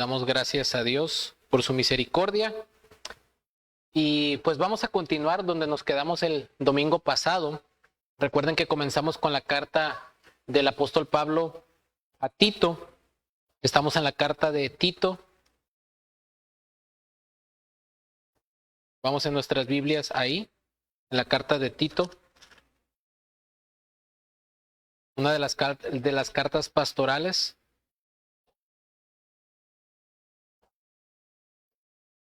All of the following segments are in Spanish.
Damos gracias a Dios por su misericordia. Y pues vamos a continuar donde nos quedamos el domingo pasado. Recuerden que comenzamos con la carta del apóstol Pablo a Tito. Estamos en la carta de Tito. Vamos en nuestras Biblias ahí, en la carta de Tito. Una de las cartas pastorales.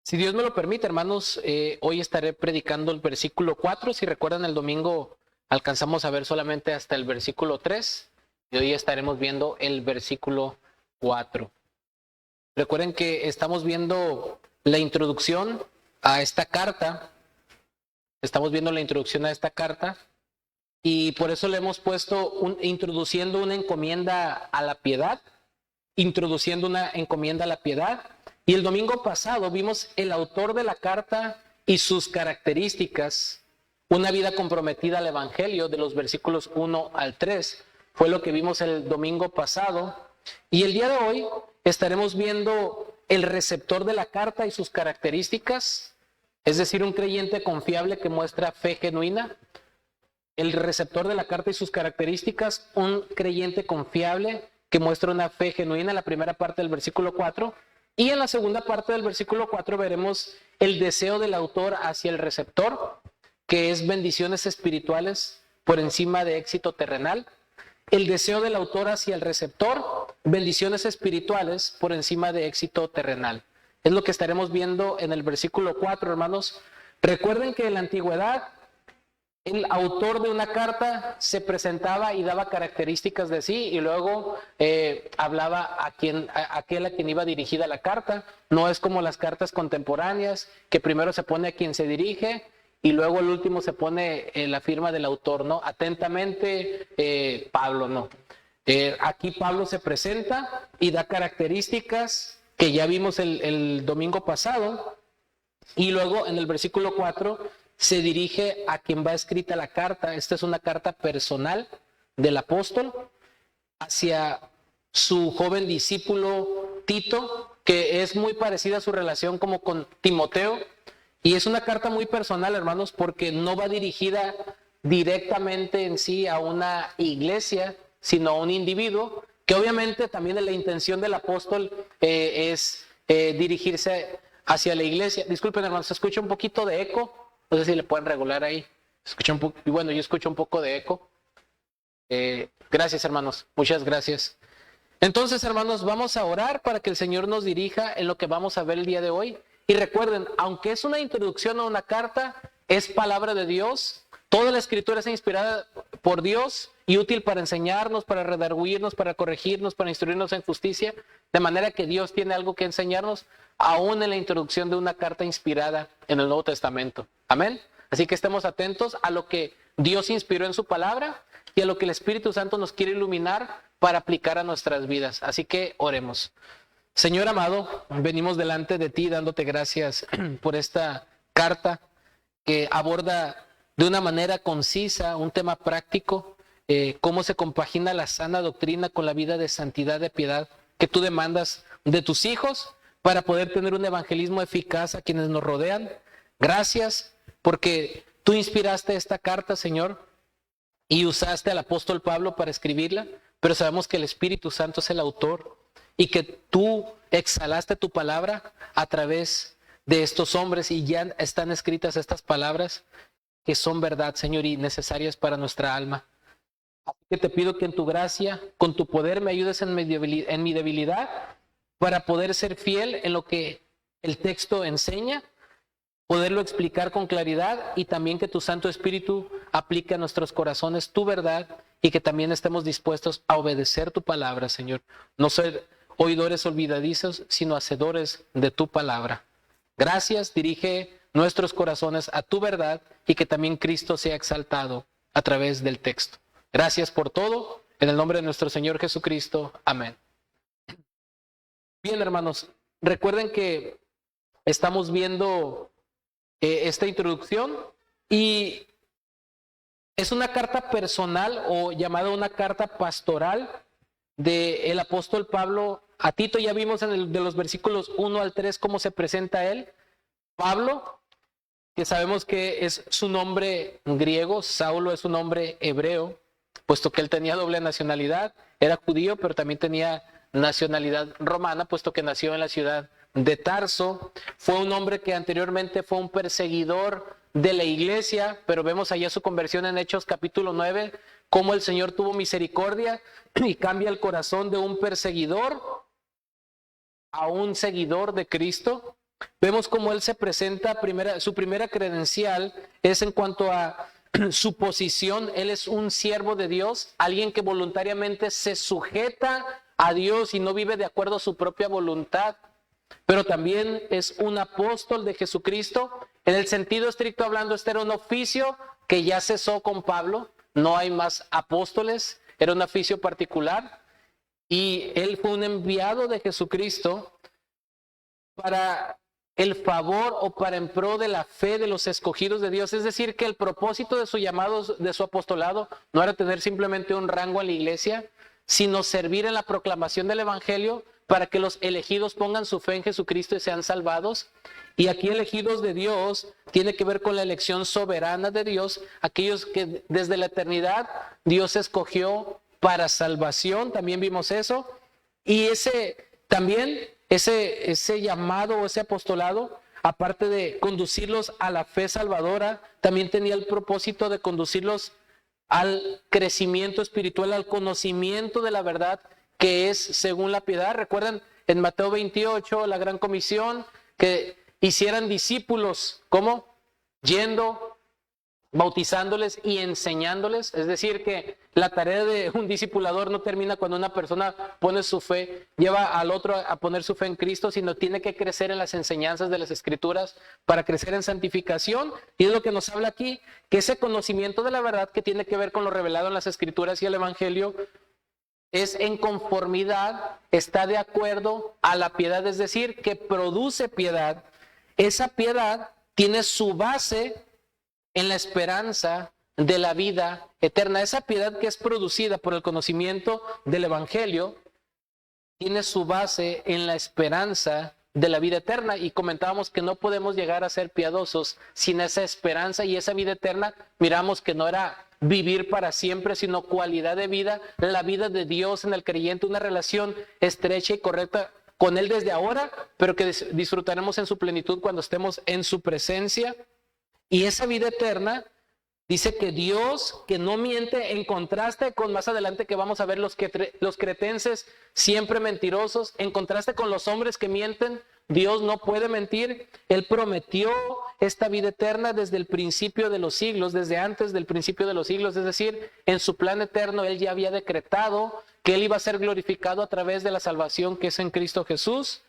Si Dios me lo permite, hermanos, hoy estaré predicando el versículo 4. Si recuerdan, el domingo alcanzamos a ver solamente hasta el versículo 3 y hoy estaremos viendo el versículo 4. Recuerden que estamos viendo la introducción a esta carta. Y por eso le hemos puesto introduciendo una encomienda a la piedad. Y el domingo pasado vimos el autor de la carta y sus características, una vida comprometida al evangelio de los versículos 1 al 3. Fue lo que vimos el domingo pasado. Y el día de hoy estaremos viendo el receptor de la carta y sus características, es decir, un creyente confiable que muestra fe genuina. El receptor de la carta y sus características, un creyente confiable que muestra una fe genuina, en la primera parte del versículo 4. Y en la segunda parte del versículo 4 veremos el deseo del autor hacia el receptor, que es bendiciones espirituales por encima de éxito terrenal. El deseo del autor hacia el receptor, bendiciones espirituales por encima de éxito terrenal. Es lo que estaremos viendo en el versículo 4, hermanos. Recuerden que en la antigüedad el autor de una carta se presentaba y daba características de sí y luego hablaba a aquel a quien iba dirigida la carta. No es como las cartas contemporáneas, que primero se pone a quien se dirige y luego al último se pone la firma del autor, ¿no? Atentamente, Pablo, no. Aquí Pablo se presenta y da características que ya vimos el domingo pasado, y luego en el versículo 4 se dirige a quien va escrita la carta. Esta es una carta personal del apóstol hacia su joven discípulo Tito, que es muy parecida a su relación como con Timoteo, y es una carta muy personal, hermanos, porque no va dirigida directamente en sí a una iglesia, sino a un individuo, que obviamente también la intención del apóstol es dirigirse hacia la iglesia. Disculpen, hermanos, se escucha un poquito de eco. No sé si le pueden regular ahí. Bueno, yo escucho un poco de eco. Gracias, hermanos. Muchas gracias. Entonces, hermanos, vamos a orar para que el Señor nos dirija en lo que vamos a ver el día de hoy. Y recuerden, aunque es una introducción a una carta, es palabra de Dios. Toda la Escritura es inspirada por Dios y útil para enseñarnos, para redarguirnos, para corregirnos, para instruirnos en justicia. De manera que Dios tiene algo que enseñarnos, aún en la introducción de una carta inspirada en el Nuevo Testamento. Amén. Así que estemos atentos a lo que Dios inspiró en su palabra y a lo que el Espíritu Santo nos quiere iluminar para aplicar a nuestras vidas. Así que oremos. Señor amado, venimos delante de ti dándote gracias por esta carta que aborda de una manera concisa un tema práctico, cómo se compagina la sana doctrina con la vida de santidad, de piedad que tú demandas de tus hijos para poder tener un evangelismo eficaz a quienes nos rodean. Gracias porque tú inspiraste esta carta, Señor, y usaste al apóstol Pablo para escribirla, pero sabemos que el Espíritu Santo es el autor y que tú exhalaste tu palabra a través de estos hombres y ya están escritas estas palabras que son verdad, Señor, y necesarias para nuestra alma. Así que te pido que en tu gracia, con tu poder, me ayudes en mi debilidad para poder ser fiel en lo que el texto enseña, poderlo explicar con claridad y también que tu Santo Espíritu aplique a nuestros corazones tu verdad y que también estemos dispuestos a obedecer tu palabra, Señor. No ser oidores olvidadizos, sino hacedores de tu palabra. Gracias, dirige nuestros corazones a tu verdad y que también Cristo sea exaltado a través del texto. Gracias por todo, en el nombre de nuestro Señor Jesucristo. Amén. Bien, hermanos, recuerden que estamos viendo esta introducción y es una carta personal o llamada una carta pastoral del apóstol Pablo A Tito ya vimos de los versículos 1 al 3 cómo se presenta él. Pablo, que sabemos que es su nombre griego, Saulo es su nombre hebreo, puesto que él tenía doble nacionalidad, era judío, pero también tenía nacionalidad romana, puesto que nació en la ciudad de Tarso. Fue un hombre que anteriormente fue un perseguidor de la iglesia, pero vemos allá su conversión en Hechos capítulo 9, cómo el Señor tuvo misericordia y cambia el corazón de un perseguidor a un seguidor de Cristo. Vemos cómo él se presenta, su primera credencial es en cuanto a su posición. Él es un siervo de Dios, alguien que voluntariamente se sujeta a Dios y no vive de acuerdo a su propia voluntad, pero también es un apóstol de Jesucristo. En el sentido estricto hablando, este era un oficio que ya cesó con Pablo, no hay más apóstoles, era un oficio particular, y él fue un enviado de Jesucristo para el favor o para en pro de la fe de los escogidos de Dios. Es decir, que el propósito de su llamado, de su apostolado, no era tener simplemente un rango en la iglesia, sino servir en la proclamación del evangelio para que los elegidos pongan su fe en Jesucristo y sean salvados. Y aquí elegidos de Dios tiene que ver con la elección soberana de Dios, aquellos que desde la eternidad Dios escogió para salvación, también vimos eso. Y ese llamado o ese apostolado, aparte de conducirlos a la fe salvadora, también tenía el propósito de conducirlos al crecimiento espiritual, al conocimiento de la verdad que es según la piedad. Recuerdan en Mateo 28, la gran comisión, que hicieran discípulos, ¿cómo? Yendo, bautizándoles y enseñándoles. Es decir, que la tarea de un discipulador no termina cuando una persona pone su fe, lleva al otro a poner su fe en Cristo, sino tiene que crecer en las enseñanzas de las Escrituras para crecer en santificación. Y es lo que nos habla aquí, que ese conocimiento de la verdad que tiene que ver con lo revelado en las Escrituras y el Evangelio es en conformidad, está de acuerdo a la piedad, es decir, que produce piedad. Esa piedad tiene su base en la esperanza de la vida eterna. Esa piedad que es producida por el conocimiento del Evangelio tiene su base en la esperanza de la vida eterna, y comentábamos que no podemos llegar a ser piadosos sin esa esperanza, y esa vida eterna, miramos que no era vivir para siempre, sino cualidad de vida, la vida de Dios en el creyente, una relación estrecha y correcta con Él desde ahora, pero que disfrutaremos en su plenitud cuando estemos en su presencia. Y esa vida eterna, dice que Dios, que no miente, en contraste con más adelante que vamos a ver los cretenses siempre mentirosos, en contraste con los hombres que mienten, Dios no puede mentir. Él prometió esta vida eterna desde el principio de los siglos, desde antes del principio de los siglos, es decir, en su plan eterno Él ya había decretado que Él iba a ser glorificado a través de la salvación que es en Cristo Jesús,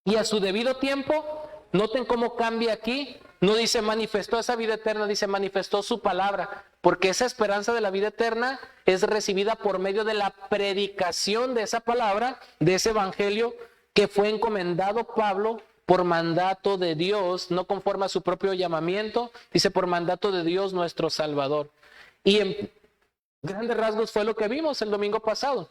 y a su debido tiempo, noten cómo cambia aquí. No dice manifestó esa vida eterna, dice manifestó su palabra, porque esa esperanza de la vida eterna es recibida por medio de la predicación de esa palabra, de ese evangelio que fue encomendado Pablo por mandato de Dios, no conforme a su propio llamamiento, dice por mandato de Dios nuestro Salvador. Y en grandes rasgos fue lo que vimos el domingo pasado.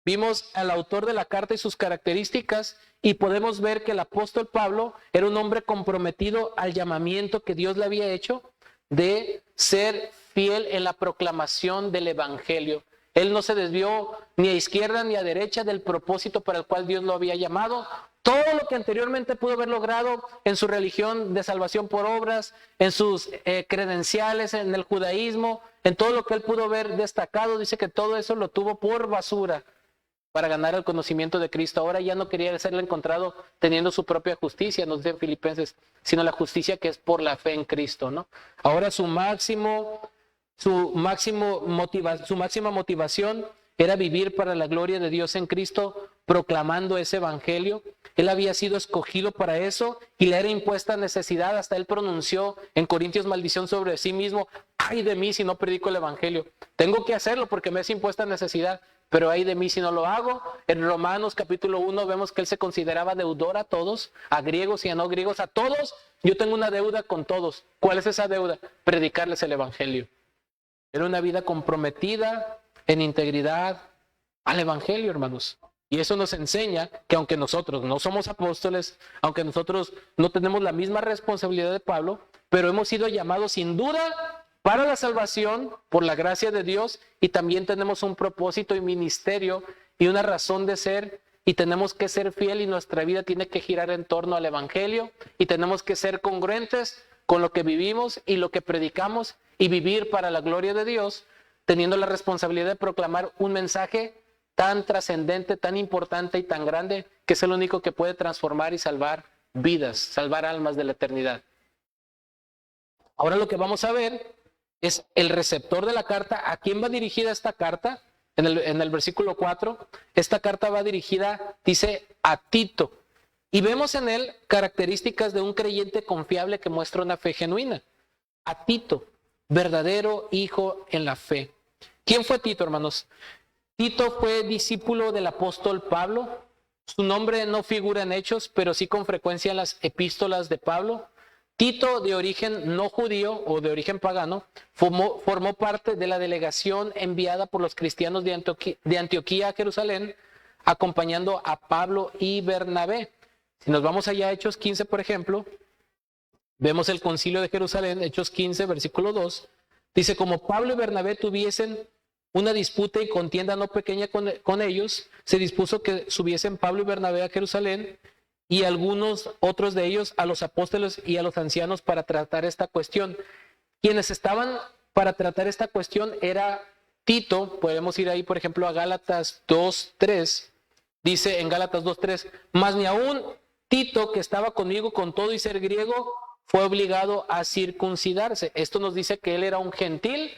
Vimos al autor de la carta y sus características, y podemos ver que el apóstol Pablo era un hombre comprometido al llamamiento que Dios le había hecho de ser fiel en la proclamación del evangelio. Él no se desvió ni a izquierda ni a derecha del propósito para el cual Dios lo había llamado. Todo lo que anteriormente pudo haber logrado en su religión de salvación por obras, en sus credenciales, en el judaísmo, en todo lo que él pudo haber destacado, dice que todo eso lo tuvo por basura para ganar el conocimiento de Cristo. Ahora ya no quería serle encontrado teniendo su propia justicia, nos dicen Filipenses, sino la justicia que es por la fe en Cristo, ¿no? Ahora su máxima motivación era vivir para la gloria de Dios en Cristo, proclamando ese evangelio. Él había sido escogido para eso y le era impuesta necesidad. Hasta él pronunció en Corintios maldición sobre sí mismo: ay de mí si no predico el evangelio. Tengo que hacerlo porque me es impuesta necesidad, pero ay de mí si no lo hago. En Romanos capítulo 1 vemos que él se consideraba deudor a todos, a griegos y a no griegos, a todos. Yo tengo una deuda con todos. ¿Cuál es esa deuda? Predicarles el evangelio. Era una vida comprometida en integridad al evangelio, hermanos. Y eso nos enseña que aunque nosotros no somos apóstoles, aunque nosotros no tenemos la misma responsabilidad de Pablo, pero hemos sido llamados sin duda para la salvación por la gracia de Dios, y también tenemos un propósito y ministerio y una razón de ser, y tenemos que ser fiel, y nuestra vida tiene que girar en torno al evangelio, y tenemos que ser congruentes con lo que vivimos y lo que predicamos, y vivir para la gloria de Dios, teniendo la responsabilidad de proclamar un mensaje tan trascendente, tan importante y tan grande, que es el único que puede transformar y salvar vidas, salvar almas de la eternidad. Ahora lo que vamos a ver es el receptor de la carta. ¿A quién va dirigida esta carta? En el versículo 4, esta carta va dirigida, dice, a Tito. Y vemos en él características de un creyente confiable que muestra una fe genuina. A Tito, verdadero hijo en la fe. ¿Quién fue Tito, hermanos? Tito fue discípulo del apóstol Pablo. Su nombre no figura en Hechos, pero sí con frecuencia en las epístolas de Pablo. Tito, de origen no judío o de origen pagano, formó parte de la delegación enviada por los cristianos de Antioquía a Jerusalén, acompañando a Pablo y Bernabé. Si nos vamos allá a Hechos 15, por ejemplo, vemos el concilio de Jerusalén, Hechos 15, versículo 2, dice: como Pablo y Bernabé tuviesen una disputa y contienda no pequeña con ellos, se dispuso que subiesen Pablo y Bernabé a Jerusalén, y algunos otros de ellos a los apóstoles y a los ancianos para tratar esta cuestión. Quienes estaban para tratar esta cuestión era Tito. Podemos ir ahí, por ejemplo, a Gálatas 2:3. Dice en Gálatas 2:3: mas ni aún Tito, que estaba conmigo con todo y ser griego, fue obligado a circuncidarse. Esto nos dice que él era un gentil,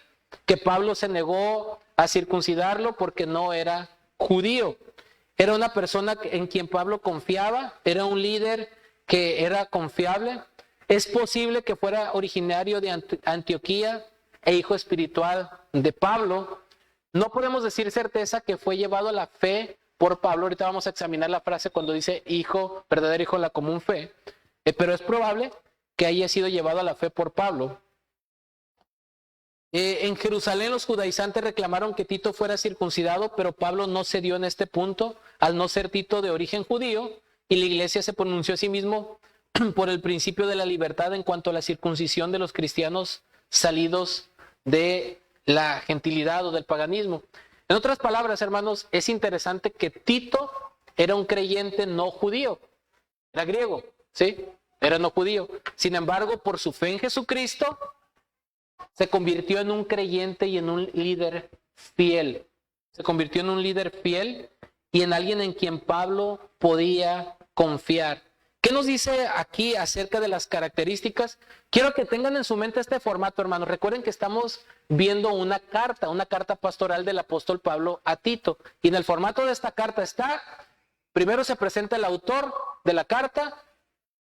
que Pablo se negó a circuncidarlo porque no era judío. Era una persona en quien Pablo confiaba, era un líder que era confiable. Es posible que fuera originario de Antioquía e hijo espiritual de Pablo. No podemos decir certeza que fue llevado a la fe por Pablo. Ahorita vamos a examinar la frase cuando dice hijo, verdadero hijo de la común fe. Pero es probable que haya sido llevado a la fe por Pablo. En Jerusalén los judaizantes reclamaron que Tito fuera circuncidado, pero Pablo no cedió en este punto, al no ser Tito de origen judío, y la iglesia se pronunció a sí mismo por el principio de la libertad en cuanto a la circuncisión de los cristianos salidos de la gentilidad o del paganismo. En otras palabras, hermanos, es interesante que Tito era un creyente no judío, era griego, ¿sí? Era no judío. Sin embargo, por su fe en Jesucristo, se convirtió en un creyente y en un líder fiel. Se convirtió en un líder fiel y en alguien en quien Pablo podía confiar. ¿Qué nos dice aquí acerca de las características? Quiero que tengan en su mente este formato, hermanos. Recuerden que estamos viendo una carta pastoral del apóstol Pablo a Tito. Y en el formato de esta carta está, primero se presenta el autor de la carta,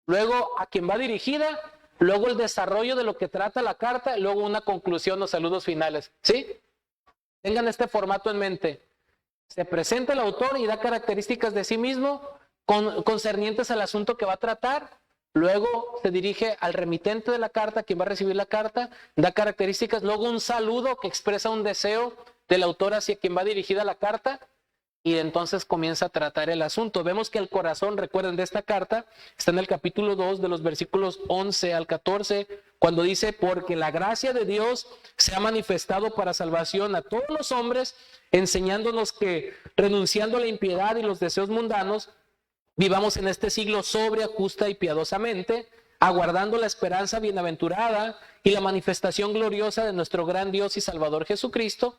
luego a quien va dirigida, luego el desarrollo de lo que trata la carta, y luego una conclusión o saludos finales. ¿Sí? Tengan este formato en mente. Se presenta el autor y da características de sí mismo concernientes al asunto que va a tratar. Luego se dirige al remitente de la carta, quien va a recibir la carta, da características. Luego un saludo que expresa un deseo del autor hacia quien va dirigida la carta. Y entonces comienza a tratar el asunto. Vemos que el corazón, recuerden, de esta carta está en el capítulo 2 de los versículos 11 al 14, cuando dice: porque la gracia de Dios se ha manifestado para salvación a todos los hombres, enseñándonos que, renunciando a la impiedad y los deseos mundanos, vivamos en este siglo sobria, justa y piadosamente, aguardando la esperanza bienaventurada y la manifestación gloriosa de nuestro gran Dios y Salvador Jesucristo,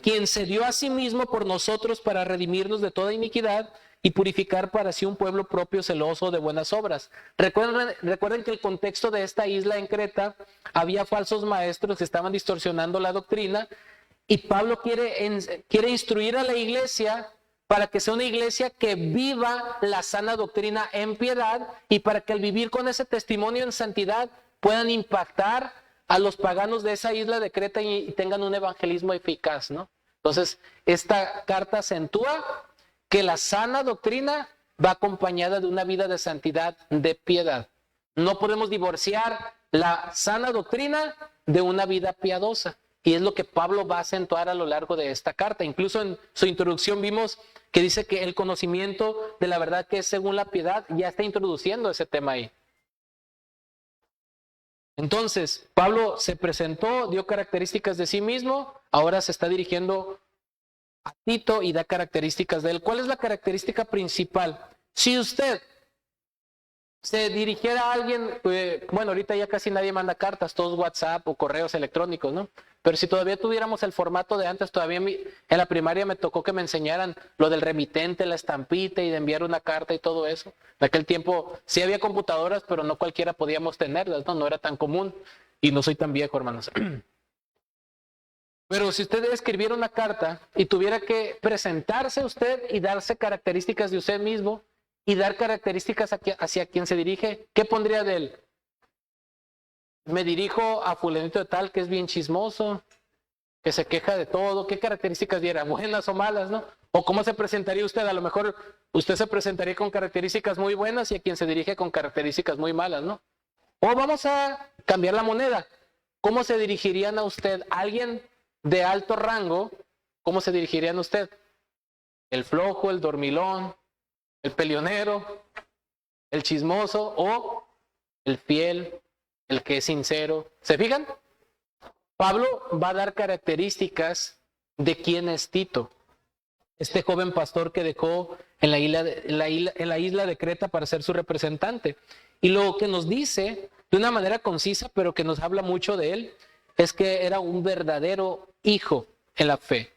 quien se dio a sí mismo por nosotros para redimirnos de toda iniquidad y purificar para sí un pueblo propio celoso de buenas obras. Recuerden que el contexto de esta isla en Creta, había falsos maestros que estaban distorsionando la doctrina, y Pablo quiere instruir a la iglesia para que sea una iglesia que viva la sana doctrina en piedad, y para que al vivir con ese testimonio en santidad puedan impactar a los paganos de esa isla de Creta y tengan un evangelismo eficaz, ¿no? Entonces, esta carta acentúa que la sana doctrina va acompañada de una vida de santidad, de piedad. No podemos divorciar la sana doctrina de una vida piadosa. Y es lo que Pablo va a acentuar a lo largo de esta carta. Incluso en su introducción vimos que dice que el conocimiento de la verdad que es según la piedad ya está introduciendo ese tema ahí. Entonces, Pablo se presentó, dio características de sí mismo, ahora se está dirigiendo a Tito y da características de él. ¿Cuál es la característica principal? Si usted se dirigiera a alguien, bueno, ahorita ya casi nadie manda cartas, todos WhatsApp o correos electrónicos, ¿no? Pero si todavía tuviéramos el formato de antes, todavía en la primaria me tocó que me enseñaran lo del remitente, la estampita y de enviar una carta y todo eso. En aquel tiempo sí había computadoras, pero no cualquiera podíamos tenerlas, ¿no? No era tan común y no soy tan viejo, hermanos. Pero si usted escribiera una carta y tuviera que presentarse usted y darse características de usted mismo y dar características hacia quien se dirige, ¿qué pondría de él? Me dirijo a fulanito de tal que es bien chismoso, que se queja de todo. ¿Qué características diera? ¿Buenas o malas, no? ¿O cómo se presentaría usted? A lo mejor usted se presentaría con características muy buenas y a quien se dirige con características muy malas, ¿no? O vamos a cambiar la moneda. ¿Cómo se dirigirían a usted? ¿Alguien de alto rango? ¿Cómo se dirigirían a usted? ¿El flojo, el dormilón, el peleonero, el chismoso o el fiel, el que es sincero? ¿Se fijan? Pablo va a dar características de quién es Tito, este joven pastor que dejó en la isla de Creta para ser su representante. Y lo que nos dice de una manera concisa, pero que nos habla mucho de él, es que era un verdadero hijo en la fe.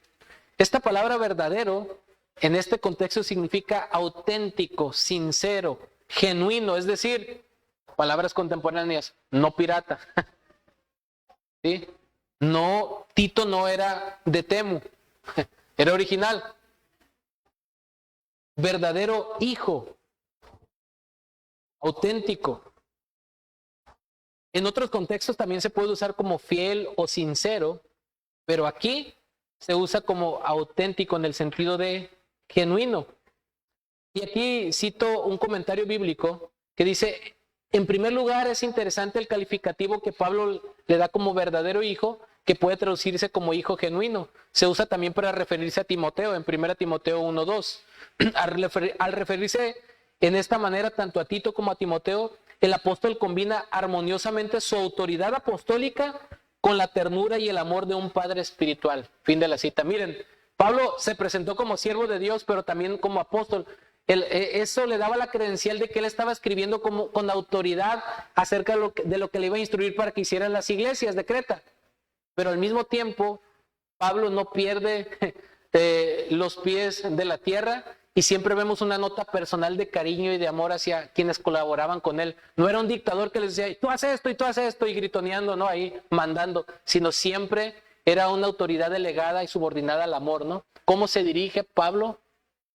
Esta palabra verdadero en este contexto significa auténtico, sincero, genuino, es decir, palabras contemporáneas, no pirata. ¿Sí? No, Tito no era de Temu, era original. Verdadero hijo, auténtico. En otros contextos también se puede usar como fiel o sincero, pero aquí se usa como auténtico en el sentido de genuino. Y aquí cito un comentario bíblico que dice, en primer lugar es interesante el calificativo que Pablo le da como verdadero hijo, que puede traducirse como hijo genuino. Se usa también para referirse a Timoteo, en 1 Timoteo 1:2. Al referirse en esta manera tanto a Tito como a Timoteo, el apóstol combina armoniosamente su autoridad apostólica con la ternura y el amor de un padre espiritual. Fin de la cita. Miren, Pablo se presentó como siervo de Dios, pero también como apóstol. Eso le daba la credencial de que él estaba escribiendo con autoridad acerca de lo que le iba a instruir para que hicieran las iglesias de Creta. Pero al mismo tiempo, Pablo no pierde los pies de la tierra y siempre vemos una nota personal de cariño y de amor hacia quienes colaboraban con él. No era un dictador que les decía, tú haces esto y tú haces esto y gritoneando, ¿no? Ahí mandando, sino siempre era una autoridad delegada y subordinada al amor, ¿no? ¿Cómo se dirige Pablo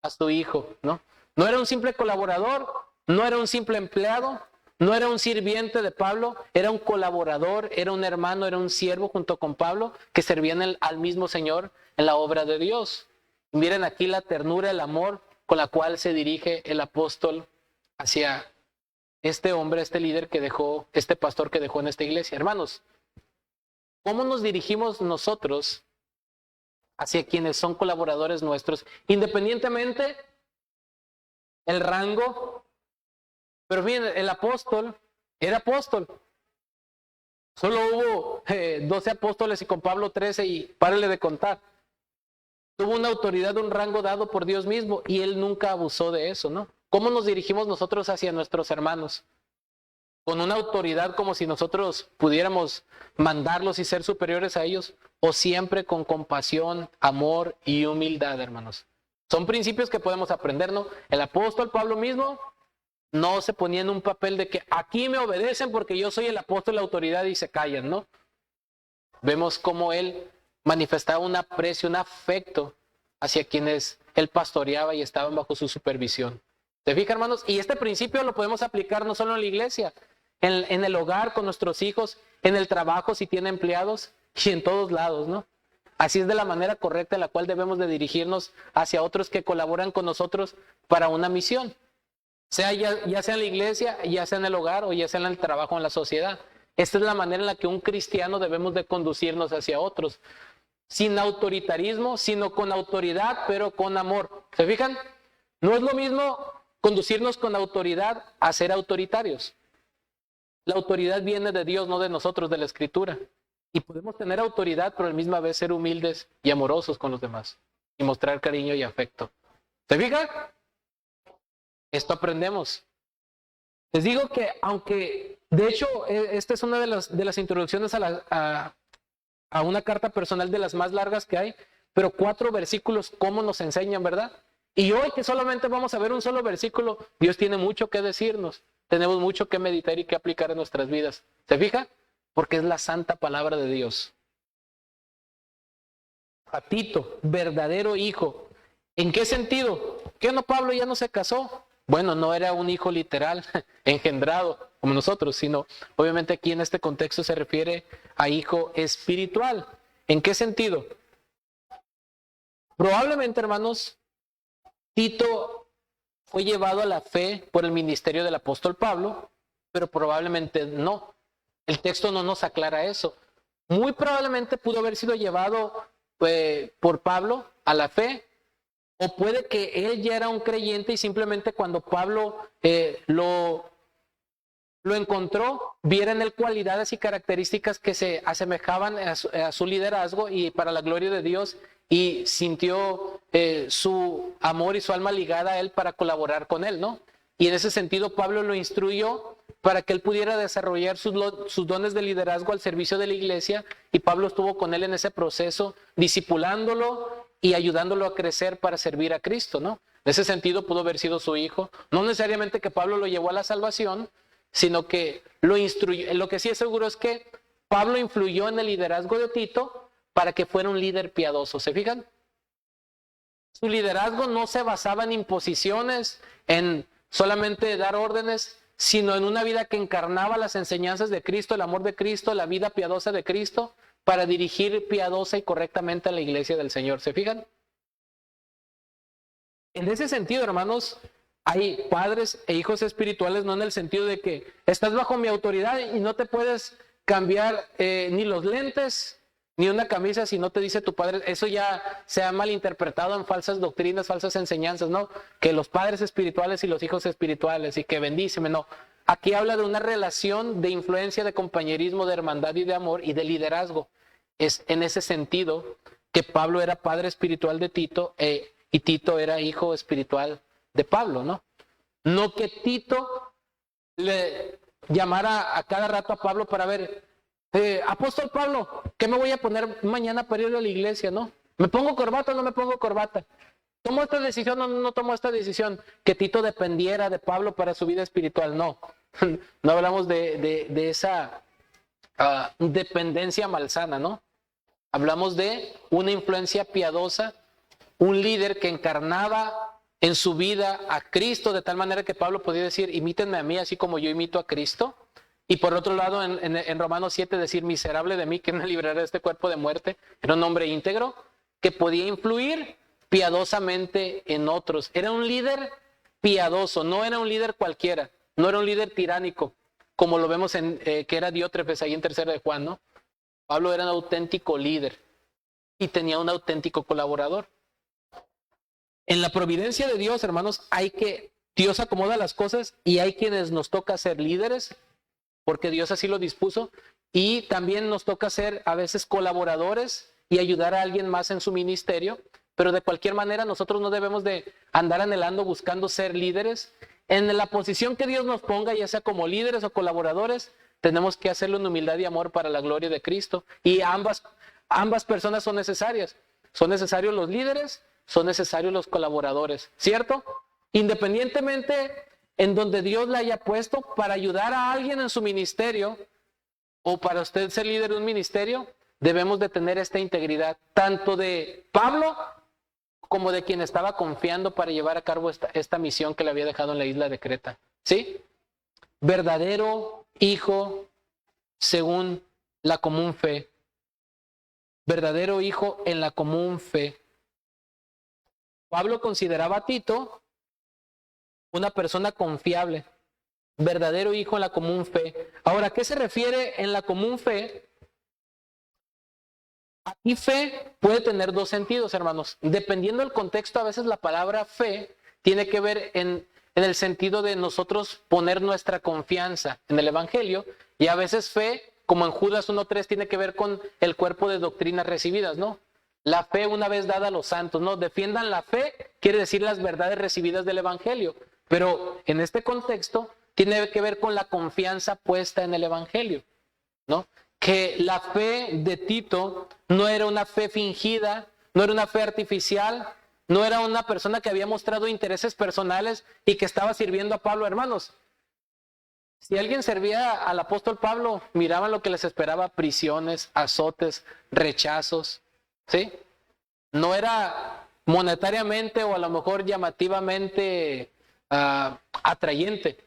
a su hijo, ¿no? No era un simple colaborador, no era un simple empleado, no era un sirviente de Pablo, era un colaborador, era un hermano, era un siervo junto con Pablo que servían al mismo Señor en la obra de Dios. Y miren aquí la ternura, el amor con la cual se dirige el apóstol hacia este hombre, este líder que dejó, este pastor que dejó en esta iglesia. Hermanos, ¿cómo nos dirigimos nosotros hacia quienes son colaboradores nuestros, independientemente el rango? Pero miren, el apóstol era apóstol. Solo hubo 12 apóstoles y con Pablo 13 y párale de contar. Tuvo una autoridad, un rango dado por Dios mismo y él nunca abusó de eso, ¿no? ¿Cómo nos dirigimos nosotros hacia nuestros hermanos? ¿Con una autoridad como si nosotros pudiéramos mandarlos y ser superiores a ellos? ¿O siempre con compasión, amor y humildad, hermanos? Son principios que podemos aprender, ¿no? El apóstol Pablo mismo no se ponía en un papel de que aquí me obedecen porque yo soy el apóstol de la autoridad y se callan, ¿no? Vemos cómo él manifestaba un aprecio, un afecto hacia quienes él pastoreaba y estaban bajo su supervisión. ¿Se fijan, hermanos? Y este principio lo podemos aplicar no solo en la iglesia, en el hogar con nuestros hijos, en el trabajo si tiene empleados y en todos lados, ¿no? Así es de la manera correcta en la cual debemos de dirigirnos hacia otros que colaboran con nosotros para una misión. Sea ya sea en la iglesia, ya sea en el hogar o ya sea en el trabajo, en la sociedad. Esta es la manera en la que un cristiano debemos de conducirnos hacia otros. Sin autoritarismo, sino con autoridad, pero con amor. ¿Se fijan? No es lo mismo conducirnos con autoridad a ser autoritarios. La autoridad viene de Dios, no de nosotros, de la Escritura. Y podemos tener autoridad, pero a la misma vez ser humildes y amorosos con los demás. Y mostrar cariño y afecto. ¿Se fijan? Esto aprendemos. Les digo que aunque, de hecho, esta es una de las introducciones a una carta personal de las más largas que hay, pero 4 versículos, ¿cómo nos enseñan, verdad? Y hoy que solamente vamos a ver un solo versículo, Dios tiene mucho que decirnos. Tenemos mucho que meditar y que aplicar en nuestras vidas. ¿Se fija? Porque es la santa palabra de Dios. A Tito, verdadero hijo. ¿En qué sentido? ¿Qué no, Pablo ya no se casó? Bueno, no era un hijo literal, engendrado como nosotros, sino obviamente aquí en este contexto se refiere a hijo espiritual. ¿En qué sentido? Probablemente, hermanos, Tito fue llevado a la fe por el ministerio del apóstol Pablo, pero probablemente no. El texto no nos aclara eso. Muy probablemente pudo haber sido llevado por Pablo a la fe, o puede que él ya era un creyente y simplemente cuando Pablo lo encontró, viera en él cualidades y características que se asemejaban a su liderazgo y para la gloria de Dios, y sintió su amor y su alma ligada a él para colaborar con él, ¿no? Y en ese sentido Pablo lo instruyó para que él pudiera desarrollar sus dones de liderazgo al servicio de la iglesia, y Pablo estuvo con él en ese proceso, discipulándolo y ayudándolo a crecer para servir a Cristo, ¿no? En ese sentido pudo haber sido su hijo. No necesariamente que Pablo lo llevó a la salvación, sino que lo instruyó. Lo que sí es seguro es que Pablo influyó en el liderazgo de Tito para que fuera un líder piadoso. ¿Se fijan? Su liderazgo no se basaba en imposiciones, en solamente dar órdenes, sino en una vida que encarnaba las enseñanzas de Cristo, el amor de Cristo, la vida piadosa de Cristo, para dirigir piadosa y correctamente a la iglesia del Señor. ¿Se fijan? En ese sentido, hermanos, hay padres e hijos espirituales, no en el sentido de que estás bajo mi autoridad y no te puedes cambiar ni los lentes ni una camisa si no te dice tu padre. Eso ya se ha malinterpretado en falsas doctrinas, falsas enseñanzas, ¿no? Que los padres espirituales y los hijos espirituales y que bendíceme, no. Aquí habla de una relación de influencia, de compañerismo, de hermandad y de amor y de liderazgo. Es en ese sentido que Pablo era padre espiritual de Tito y Tito era hijo espiritual de Pablo, ¿no? No que Tito le llamara a cada rato a Pablo para ver, apóstol Pablo, ¿qué me voy a poner mañana para ir a la iglesia, no? ¿Me pongo corbata o no me pongo corbata? ¿Tomo esta decisión o no tomo esta decisión? Que Tito dependiera de Pablo para su vida espiritual, no. No hablamos de esa dependencia malsana, ¿no? Hablamos de una influencia piadosa, un líder que encarnaba en su vida a Cristo de tal manera que Pablo podía decir, imítenme a mí así como yo imito a Cristo. Y por otro lado, en Romanos 7 decir, miserable de mí, ¿quién me librará de este cuerpo de muerte? Era un hombre íntegro que podía influir piadosamente en otros. Era un líder piadoso, no era un líder cualquiera, no era un líder tiránico, como lo vemos que era Diótrefes ahí en 3 de Juan, ¿no? Pablo era un auténtico líder y tenía un auténtico colaborador. En la providencia de Dios, hermanos, Dios acomoda las cosas y hay quienes nos toca ser líderes, porque Dios así lo dispuso, y también nos toca ser a veces colaboradores y ayudar a alguien más en su ministerio, pero de cualquier manera nosotros no debemos de andar anhelando buscando ser líderes. En la posición que Dios nos ponga, ya sea como líderes o colaboradores, tenemos que hacerlo en humildad y amor para la gloria de Cristo, y ambas personas son necesarias. Son necesarios los líderes, son necesarios los colaboradores, ¿cierto? Independientemente en donde Dios la haya puesto para ayudar a alguien en su ministerio o para usted ser líder de un ministerio, debemos de tener esta integridad, tanto de Pablo como de quien estaba confiando para llevar a cabo esta misión que le había dejado en la isla de Creta. ¿Sí? Verdadero hijo según la común fe. Verdadero hijo en la común fe. Pablo consideraba a Tito una persona confiable, verdadero hijo en la común fe. Ahora, ¿qué se refiere en la común fe? Aquí fe puede tener dos sentidos, hermanos. Dependiendo del contexto, a veces la palabra fe tiene que ver en el sentido de nosotros poner nuestra confianza en el Evangelio, y a veces fe, como en Judas 1:3, tiene que ver con el cuerpo de doctrinas recibidas, ¿no? La fe una vez dada a los santos, ¿no? Defiendan la fe, quiere decir las verdades recibidas del Evangelio, pero en este contexto tiene que ver con la confianza puesta en el Evangelio, ¿no? Que la fe de Tito no era una fe fingida, no era una fe artificial, no era una persona que había mostrado intereses personales y que estaba sirviendo a Pablo. Hermanos, si alguien servía al apóstol Pablo, miraban lo que les esperaba: prisiones, azotes, rechazos, ¿sí? No era monetariamente o a lo mejor llamativamente atrayente.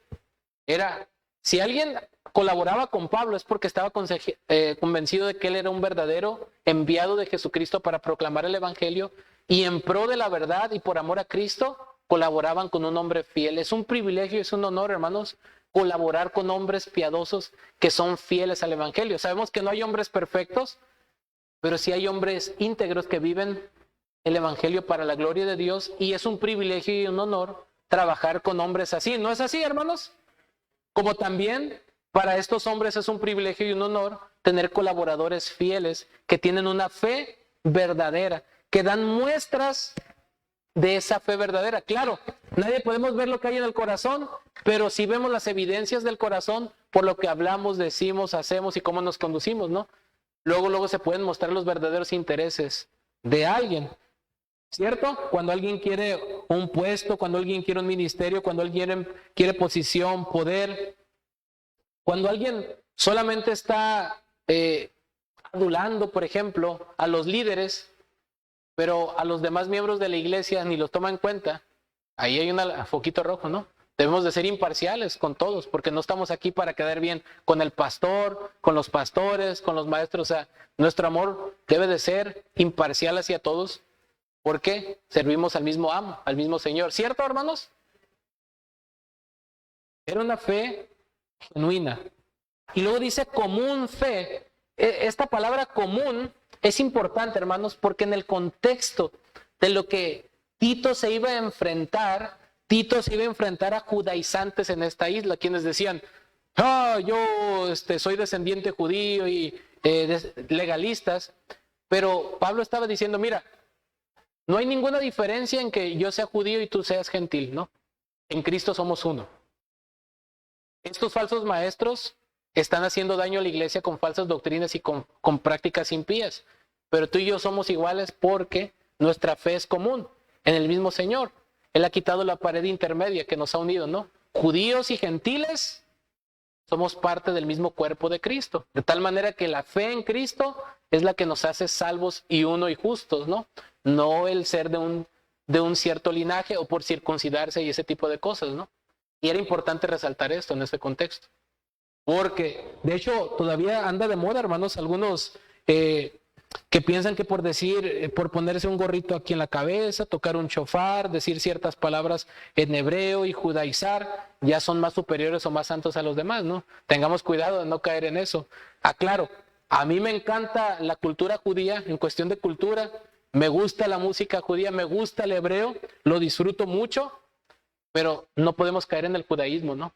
Era, si alguien colaboraba con Pablo es porque estaba convencido de que él era un verdadero enviado de Jesucristo para proclamar el Evangelio, y en pro de la verdad y por amor a Cristo colaboraban con un hombre fiel. Es un privilegio, es un honor, hermanos, colaborar con hombres piadosos que son fieles al Evangelio. Sabemos que no hay hombres perfectos, pero sí hay hombres íntegros que viven el Evangelio para la gloria de Dios, y es un privilegio y un honor trabajar con hombres así. ¿No es así, hermanos? Como también para estos hombres es un privilegio y un honor tener colaboradores fieles que tienen una fe verdadera, que dan muestras de esa fe verdadera. Claro, nadie podemos ver lo que hay en el corazón, pero sí vemos las evidencias del corazón por lo que hablamos, decimos, hacemos y cómo nos conducimos, ¿no? Luego se pueden mostrar los verdaderos intereses de alguien, ¿cierto? Cuando alguien quiere un puesto, cuando alguien quiere un ministerio, cuando alguien quiere posición, poder, cuando alguien solamente está adulando, por ejemplo, a los líderes, pero a los demás miembros de la iglesia ni los toma en cuenta, ahí hay un foquito rojo, ¿no? Debemos de ser imparciales con todos, porque no estamos aquí para quedar bien con el pastor, con los pastores, con los maestros. O sea, nuestro amor debe de ser imparcial hacia todos, porque servimos al mismo amo, al mismo Señor. ¿Cierto, hermanos? Era una fe genuina. Y luego dice común fe. Esta palabra común es importante, hermanos, porque en el contexto de lo que Tito se iba a enfrentar a judaizantes en esta isla, quienes decían: yo soy descendiente judío y legalistas. Pero Pablo estaba diciendo: mira, no hay ninguna diferencia en que yo sea judío y tú seas gentil, ¿no? En Cristo somos uno. Estos falsos maestros están haciendo daño a la iglesia con falsas doctrinas y con prácticas impías. Pero tú y yo somos iguales porque nuestra fe es común en el mismo Señor. Él ha quitado la pared intermedia que nos ha unido, ¿no? Judíos y gentiles somos parte del mismo cuerpo de Cristo. De tal manera que la fe en Cristo es la que nos hace salvos y uno y justos, ¿no? No el ser de un cierto linaje o por circuncidarse y ese tipo de cosas, ¿no? Y era importante resaltar esto en este contexto. Porque, de hecho, todavía anda de moda, hermanos, algunos que piensan que por ponerse un gorrito aquí en la cabeza, tocar un shofar, decir ciertas palabras en hebreo y judaizar, ya son más superiores o más santos a los demás, ¿no? Tengamos cuidado de no caer en eso. Aclaro, a mí me encanta la cultura judía, en cuestión de cultura, me gusta la música judía, me gusta el hebreo, lo disfruto mucho, pero no podemos caer en el judaísmo, ¿no?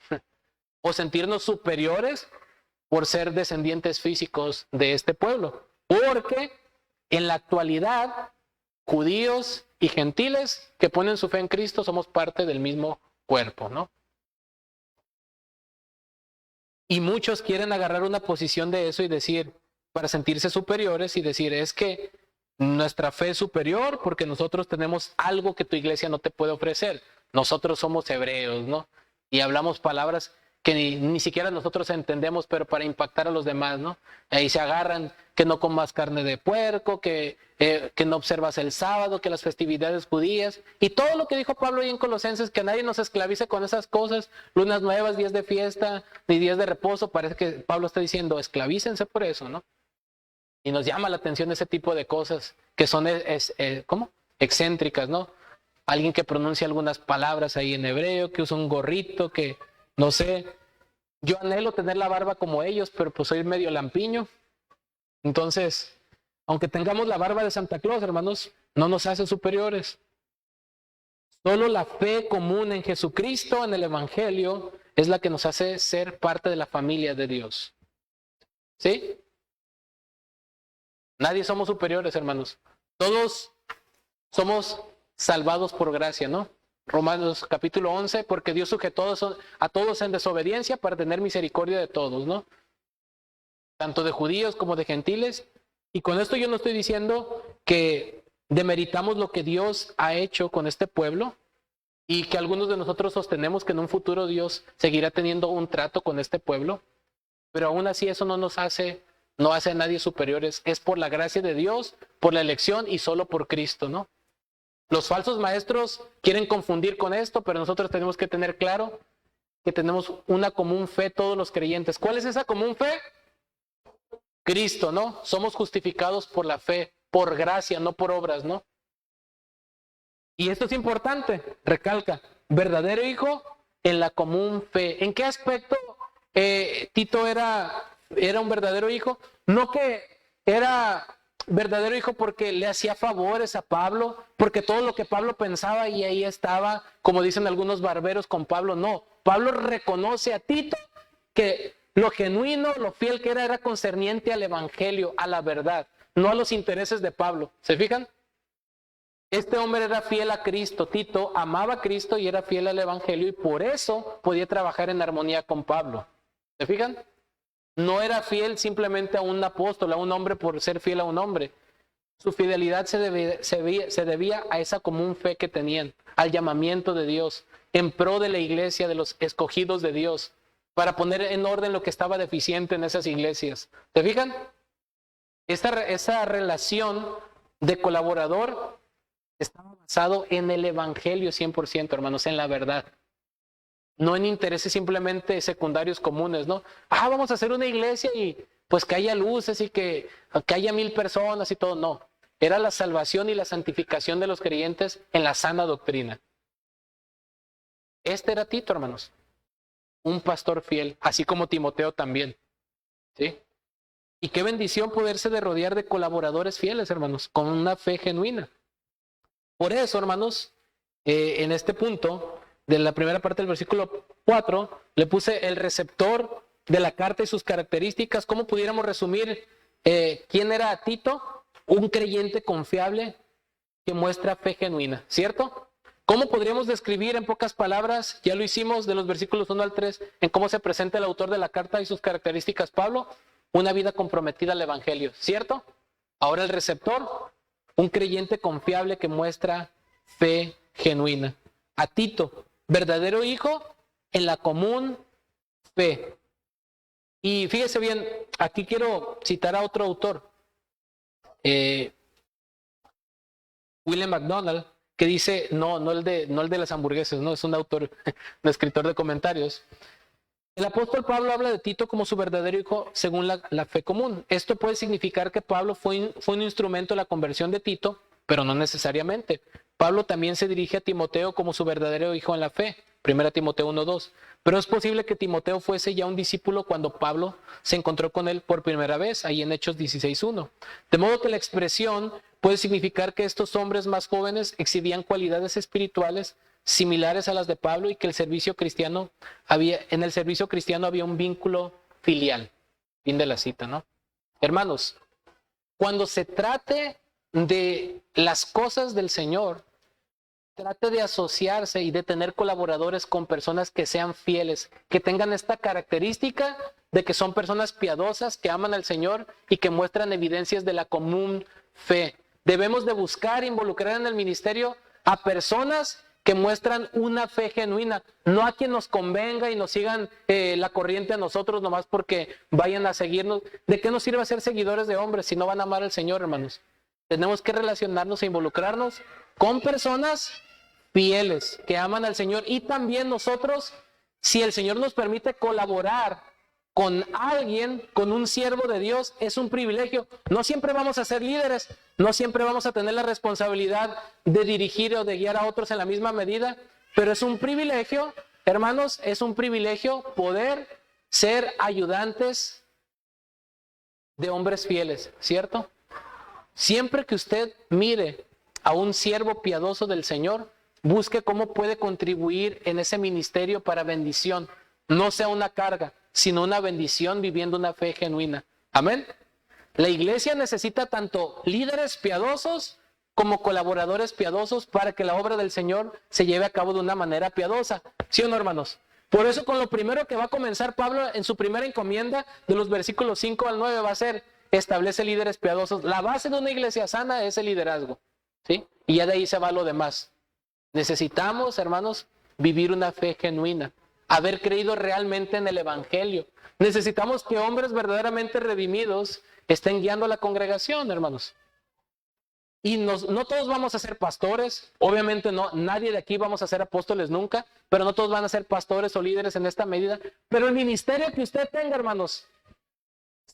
O sentirnos superiores por ser descendientes físicos de este pueblo. Porque en la actualidad, judíos y gentiles que ponen su fe en Cristo somos parte del mismo cuerpo, ¿no? Y muchos quieren agarrar una posición de eso y decir, para sentirse superiores y decir, es que nuestra fe es superior porque nosotros tenemos algo que tu iglesia no te puede ofrecer. Nosotros somos hebreos, ¿no? Y hablamos palabras que ni siquiera nosotros entendemos, pero para impactar a los demás, ¿no? Ahí se agarran que no comas carne de puerco, que no observas el sábado, que las festividades judías, y todo lo que dijo Pablo ahí en Colosenses, que nadie nos esclavice con esas cosas, lunas nuevas, días de fiesta, ni días de reposo. Parece que Pablo está diciendo, esclavícense por eso, ¿no? Y nos llama la atención ese tipo de cosas que son, ¿cómo? Excéntricas, ¿no? Alguien que pronuncia algunas palabras ahí en hebreo, que usa un gorrito, que no sé, yo anhelo tener la barba como ellos, pero pues soy medio lampiño. Entonces, Aunque tengamos la barba de Santa Claus, hermanos, no nos hace superiores. Solo la fe común en Jesucristo, en el Evangelio, es la que nos hace ser parte de la familia de Dios. ¿Sí? Nadie somos superiores, hermanos. Todos somos salvados por gracia, ¿no? Romanos capítulo 11, porque Dios sujetó a todos en desobediencia para tener misericordia de todos, ¿no? Tanto de judíos como de gentiles. Y con esto yo no estoy diciendo que demeritamos lo que Dios ha hecho con este pueblo y que algunos de nosotros sostenemos que en un futuro Dios seguirá teniendo un trato con este pueblo, pero aún así eso no hace a nadie superiores. Es por la gracia de Dios, por la elección y solo por Cristo, ¿no? Los falsos maestros quieren confundir con esto, pero nosotros tenemos que tener claro que tenemos una común fe todos los creyentes. ¿Cuál es esa común fe? Cristo, ¿no? Somos justificados por la fe, por gracia, no por obras, ¿no? Y esto es importante, recalca, verdadero hijo en la común fe. ¿En qué aspecto Tito era un verdadero hijo? No que era verdadero hijo porque le hacía favores a Pablo, porque todo lo que Pablo pensaba y ahí estaba, como dicen algunos barberos con Pablo, no. Pablo reconoce a Tito que lo genuino, lo fiel que era concerniente al evangelio, a la verdad, no a los intereses de Pablo. ¿Se fijan? Este hombre era fiel a Cristo. Tito amaba a Cristo y era fiel al evangelio y por eso podía trabajar en armonía con Pablo. ¿Se fijan? No era fiel simplemente a un apóstol, a un hombre por ser fiel a un hombre. Su fidelidad se debía a esa común fe que tenían, al llamamiento de Dios, en pro de la iglesia, de los escogidos de Dios, para poner en orden lo que estaba deficiente en esas iglesias. ¿Se fijan? Esa relación de colaborador estaba basado en el evangelio 100%, hermanos, en la verdad. No en intereses simplemente secundarios comunes, ¿no? Vamos a hacer una iglesia y pues que haya luces y que haya 1000 personas y todo. No, era la salvación y la santificación de los creyentes en la sana doctrina. Este era Tito, hermanos, un pastor fiel, así como Timoteo también, ¿sí? Y qué bendición poderse rodear de colaboradores fieles, hermanos, con una fe genuina. Por eso, hermanos, en este punto de la primera parte del versículo 4, le puse el receptor de la carta y sus características. ¿Cómo pudiéramos resumir quién era Tito? Un creyente confiable que muestra fe genuina, ¿cierto? ¿Cómo podríamos describir en pocas palabras, ya lo hicimos de los versículos 1 al 3, en cómo se presenta el autor de la carta y sus características, Pablo? Una vida comprometida al evangelio, ¿cierto? Ahora el receptor, un creyente confiable que muestra fe genuina. A Tito, verdadero hijo en la común fe. Y fíjese bien, aquí quiero citar a otro autor, William MacDonald, que dice, no el de las hamburguesas, no, es un autor, un escritor de comentarios. El apóstol Pablo habla de Tito como su verdadero hijo según la fe común. Esto puede significar que Pablo fue un instrumento de la conversión de Tito, pero no necesariamente. Pablo también se dirige a Timoteo como su verdadero hijo en la fe, 1 Timoteo 1:2. Pero es posible que Timoteo fuese ya un discípulo cuando Pablo se encontró con él por primera vez, ahí en Hechos 16:1. De modo que la expresión puede significar que estos hombres más jóvenes exhibían cualidades espirituales similares a las de Pablo y que en el servicio cristiano había un vínculo filial. Fin de la cita, ¿no? Hermanos, cuando se trate de las cosas del Señor, trate de asociarse y de tener colaboradores con personas que sean fieles, que tengan esta característica de que son personas piadosas, que aman al Señor y que muestran evidencias de la común fe. Debemos de buscar involucrar en el ministerio a personas que muestran una fe genuina, no a quien nos convenga y nos sigan la corriente a nosotros nomás porque vayan a seguirnos. ¿De qué nos sirve ser seguidores de hombres si no van a amar al Señor, hermanos? Tenemos que relacionarnos e involucrarnos con personas fieles que aman al Señor y también nosotros, si el Señor nos permite colaborar con alguien, con un siervo de Dios, es un privilegio. No siempre vamos a ser líderes, no siempre vamos a tener la responsabilidad de dirigir o de guiar a otros en la misma medida, pero es un privilegio, hermanos, es un privilegio poder ser ayudantes de hombres fieles, ¿cierto? Siempre que usted mire a un siervo piadoso del Señor, busque cómo puede contribuir en ese ministerio para bendición. No sea una carga, sino una bendición viviendo una fe genuina. Amén. La iglesia necesita tanto líderes piadosos como colaboradores piadosos para que la obra del Señor se lleve a cabo de una manera piadosa. ¿Sí o no, hermanos? Por eso con lo primero que va a comenzar Pablo en su primera encomienda, de los versículos 5 al 9, va a ser: establece líderes piadosos. La base de una iglesia sana es el liderazgo, ¿sí? Y ya de ahí se va lo demás. Necesitamos, hermanos, vivir una fe genuina, haber creído realmente en el Evangelio. Necesitamos que hombres verdaderamente redimidos estén guiando a la congregación, hermanos. Y no todos vamos a ser pastores, obviamente no, nadie de aquí vamos a ser apóstoles nunca, pero no todos van a ser pastores o líderes en esta medida. Pero el ministerio que usted tenga, hermanos,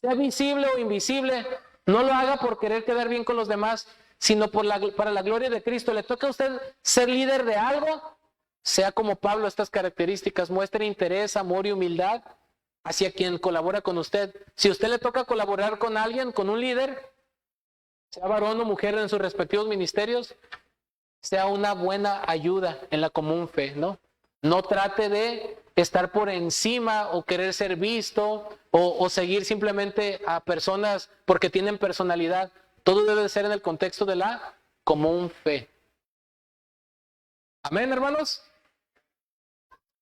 sea visible o invisible, no lo haga por querer quedar bien con los demás, sino para la gloria de Cristo. Le toca a usted ser líder de algo, sea como Pablo, estas características: muestre interés, amor y humildad hacia quien colabora con usted. Si a usted le toca colaborar con alguien, con un líder, sea varón o mujer en sus respectivos ministerios, sea una buena ayuda en la común fe, ¿no? No trate de estar por encima o querer ser visto o seguir simplemente a personas porque tienen personalidad. Todo debe de ser en el contexto de la común fe. Amén, hermanos.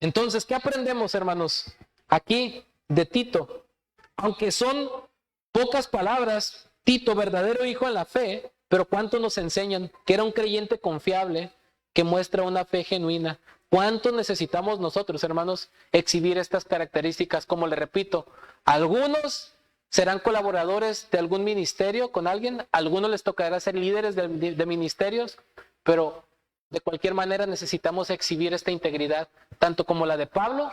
Entonces, ¿qué aprendemos, hermanos, aquí de Tito? Aunque son pocas palabras, Tito, verdadero hijo en la fe, pero ¿cuánto nos enseñan? Que era un creyente confiable, que muestra una fe genuina. ¿Cuánto necesitamos nosotros, hermanos, exhibir estas características? Como le repito, algunos serán colaboradores de algún ministerio con alguien, algunos les tocará ser líderes de ministerios, pero de cualquier manera necesitamos exhibir esta integridad, tanto como la de Pablo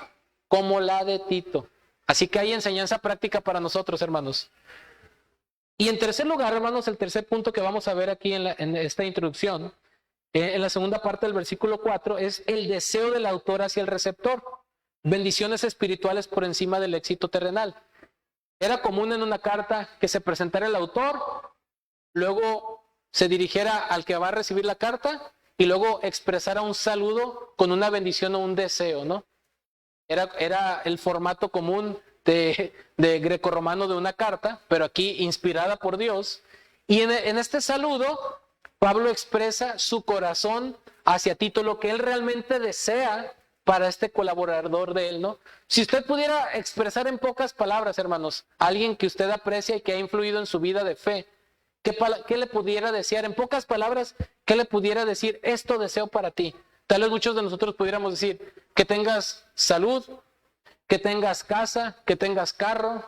como la de Tito. Así que hay enseñanza práctica para nosotros, hermanos. Y en tercer lugar, hermanos, el tercer punto que vamos a ver aquí en esta introducción, en la segunda parte del versículo 4, es el deseo del autor hacia el receptor. Bendiciones espirituales por encima del éxito terrenal. Era común en una carta que se presentara el autor, luego se dirigiera al que va a recibir la carta y luego expresara un saludo con una bendición o un deseo, ¿no? Era el formato común de grecorromano de una carta, pero aquí inspirada por Dios. Y en este saludo, Pablo expresa su corazón hacia Tito, lo que él realmente desea para este colaborador de él, ¿no? Si usted pudiera expresar en pocas palabras, hermanos, a alguien que usted aprecia y que ha influido en su vida de fe, ¿qué le pudiera desear? En pocas palabras, ¿qué le pudiera decir? Esto deseo para ti. Tal vez muchos de nosotros pudiéramos decir que tengas salud, que tengas casa, que tengas carro,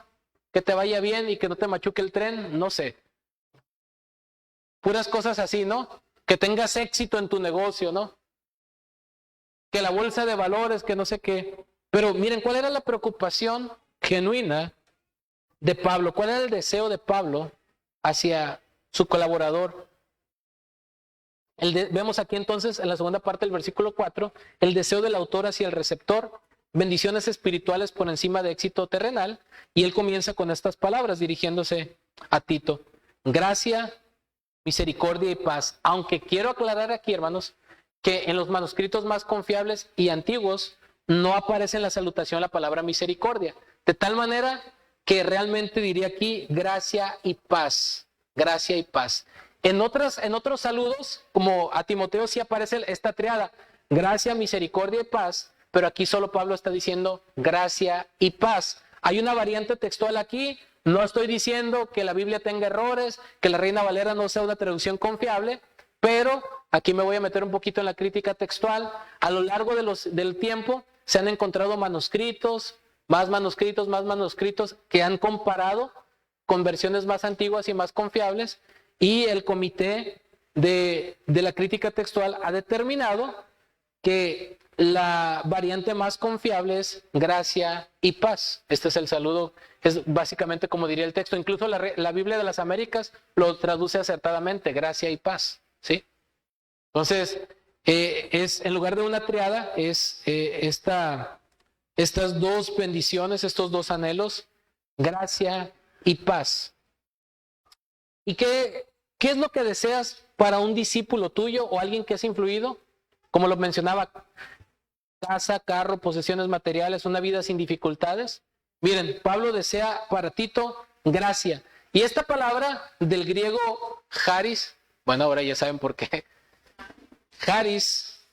que te vaya bien y que no te machuque el tren, no sé. Puras cosas así, ¿no? Que tengas éxito en tu negocio, ¿no? Que la bolsa de valores, que no sé qué. Pero miren, ¿cuál era la preocupación genuina de Pablo? ¿Cuál era el deseo de Pablo hacia su colaborador? Vemos aquí entonces en la segunda parte del versículo 4, el deseo del autor hacia el receptor, bendiciones espirituales por encima de éxito terrenal, y él comienza con estas palabras dirigiéndose a Tito: gracia, misericordia y paz. Aunque quiero aclarar aquí, hermanos, que en los manuscritos más confiables y antiguos no aparece en la salutación la palabra misericordia, de tal manera que realmente diría aquí gracia y paz, gracia y paz. En otros saludos, como a Timoteo, sí aparece esta triada: gracia, misericordia y paz, pero aquí solo Pablo está diciendo gracia y paz. Hay una variante textual aquí. No estoy diciendo que la Biblia tenga errores, que la Reina Valera no sea una traducción confiable, pero aquí me voy a meter un poquito en la crítica textual. A lo largo del tiempo se han encontrado manuscritos que han comparado con versiones más antiguas y más confiables, y el comité de la crítica textual ha determinado que la variante más confiable es gracia y paz. Este es el saludo, es básicamente como diría el texto. Incluso la Biblia de las Américas lo traduce acertadamente: gracia y paz, ¿sí? Entonces, en lugar de una triada, estas dos bendiciones, estos dos anhelos: gracia y paz. ¿Y qué ¿qué es lo que deseas para un discípulo tuyo o alguien que has influido? Como lo mencionaba, casa, carro, posesiones materiales, una vida sin dificultades. Miren, Pablo desea para Tito gracia. Y esta palabra del griego charis, bueno, ahora ya saben por qué. Charis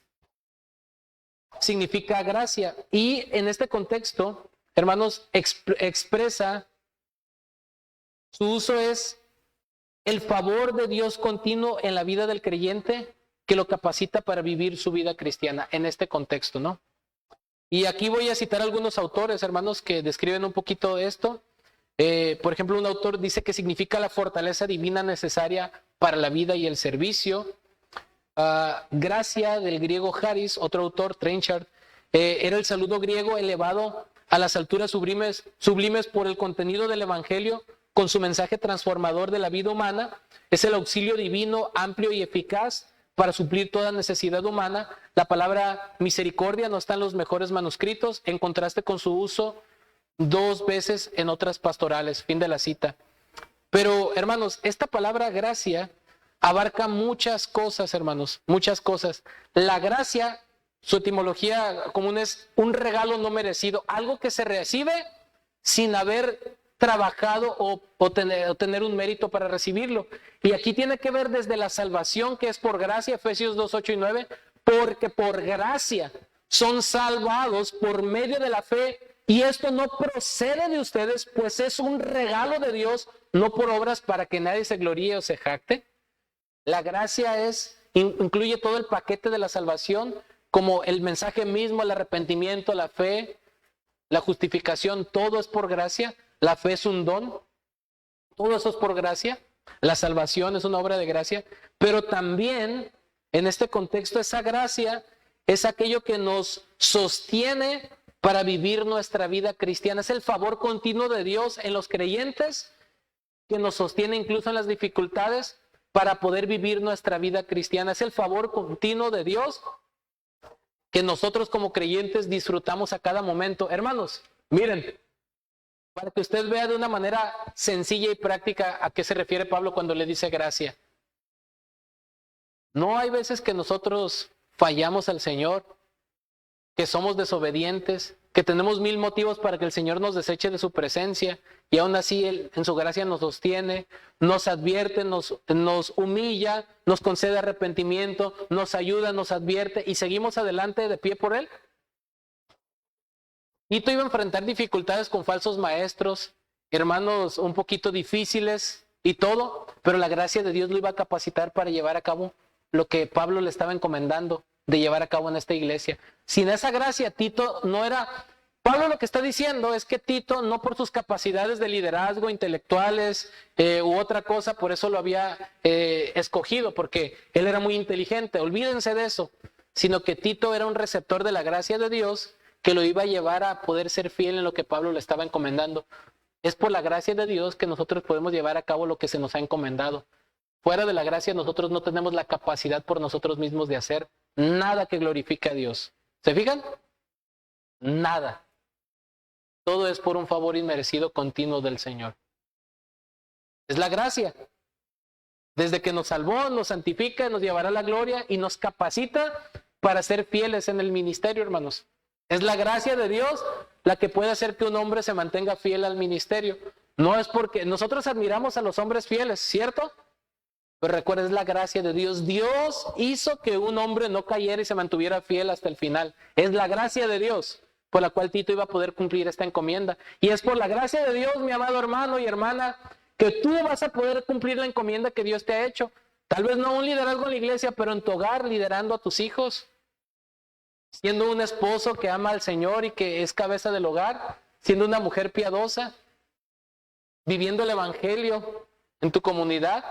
significa gracia. Y en este contexto, hermanos, expresa, su uso es el favor de Dios continuo en la vida del creyente que lo capacita para vivir su vida cristiana en este contexto, ¿no? Y aquí voy a citar algunos autores, hermanos, que describen un poquito esto. Por ejemplo, un autor dice que significa la fortaleza divina necesaria para la vida y el servicio. Gracia, del griego charis, otro autor, Trenchard, era el saludo griego elevado a las alturas sublimes por el contenido del evangelio con su mensaje transformador de la vida humana. Es el auxilio divino amplio y eficaz para suplir toda necesidad humana. La palabra misericordia no está en los mejores manuscritos, en contraste con su uso 2 veces en otras pastorales. Fin de la cita. Pero, hermanos, esta palabra gracia abarca muchas cosas, hermanos, muchas cosas. La gracia, su etimología común es un regalo no merecido, algo que se recibe sin haber trabajado o tener un mérito para recibirlo. Y aquí tiene que ver desde la salvación, que es por gracia, Efesios 2, 8 y 9, porque por gracia son salvados por medio de la fe, y esto no procede de ustedes, pues es un regalo de Dios, no por obras para que nadie se gloríe o se jacte. La gracia incluye todo el paquete de la salvación, como el mensaje mismo, el arrepentimiento, la fe, la justificación, todo es por gracia. La fe es un don, todo eso es por gracia. La salvación es una obra de gracia, pero también en este contexto esa gracia es aquello que nos sostiene para vivir nuestra vida cristiana. Es el favor continuo de Dios en los creyentes que nos sostiene incluso en las dificultades para poder vivir nuestra vida cristiana. Es el favor continuo de Dios que nosotros como creyentes disfrutamos a cada momento. Hermanos, miren, para que usted vea de una manera sencilla y práctica a qué se refiere Pablo cuando le dice gracia. No hay veces que nosotros fallamos al Señor, que somos desobedientes, que tenemos 1000 motivos para que el Señor nos deseche de su presencia, y aún así Él en su gracia nos sostiene, nos advierte, nos humilla, nos concede arrepentimiento, nos ayuda, nos advierte y seguimos adelante de pie por Él. Tito iba a enfrentar dificultades con falsos maestros, hermanos un poquito difíciles y todo, pero la gracia de Dios lo iba a capacitar para llevar a cabo lo que Pablo le estaba encomendando de llevar a cabo en esta iglesia. Sin esa gracia, Tito no era... Pablo lo que está diciendo es que Tito, no por sus capacidades de liderazgo, intelectuales u otra cosa, por eso lo había escogido, porque él era muy inteligente, olvídense de eso, sino que Tito era un receptor de la gracia de Dios que lo iba a llevar a poder ser fiel en lo que Pablo le estaba encomendando. Es por la gracia de Dios que nosotros podemos llevar a cabo lo que se nos ha encomendado. Fuera de la gracia nosotros no tenemos la capacidad por nosotros mismos de hacer nada que glorifique a Dios. ¿Se fijan? Nada. Todo es por un favor inmerecido continuo del Señor. Es la gracia. Desde que nos salvó, nos santifica, nos llevará a la gloria y nos capacita para ser fieles en el ministerio, hermanos. Es la gracia de Dios la que puede hacer que un hombre se mantenga fiel al ministerio. No es porque nosotros admiramos a los hombres fieles, ¿cierto? Pero recuerda, es la gracia de Dios. Dios hizo que un hombre no cayera y se mantuviera fiel hasta el final. Es la gracia de Dios por la cual Tito iba a poder cumplir esta encomienda. Y es por la gracia de Dios, mi amado hermano y hermana, que tú vas a poder cumplir la encomienda que Dios te ha hecho. Tal vez no un liderazgo en la iglesia, pero en tu hogar, liderando a tus hijos. Siendo un esposo que ama al Señor y que es cabeza del hogar. Siendo una mujer piadosa. Viviendo el evangelio en tu comunidad.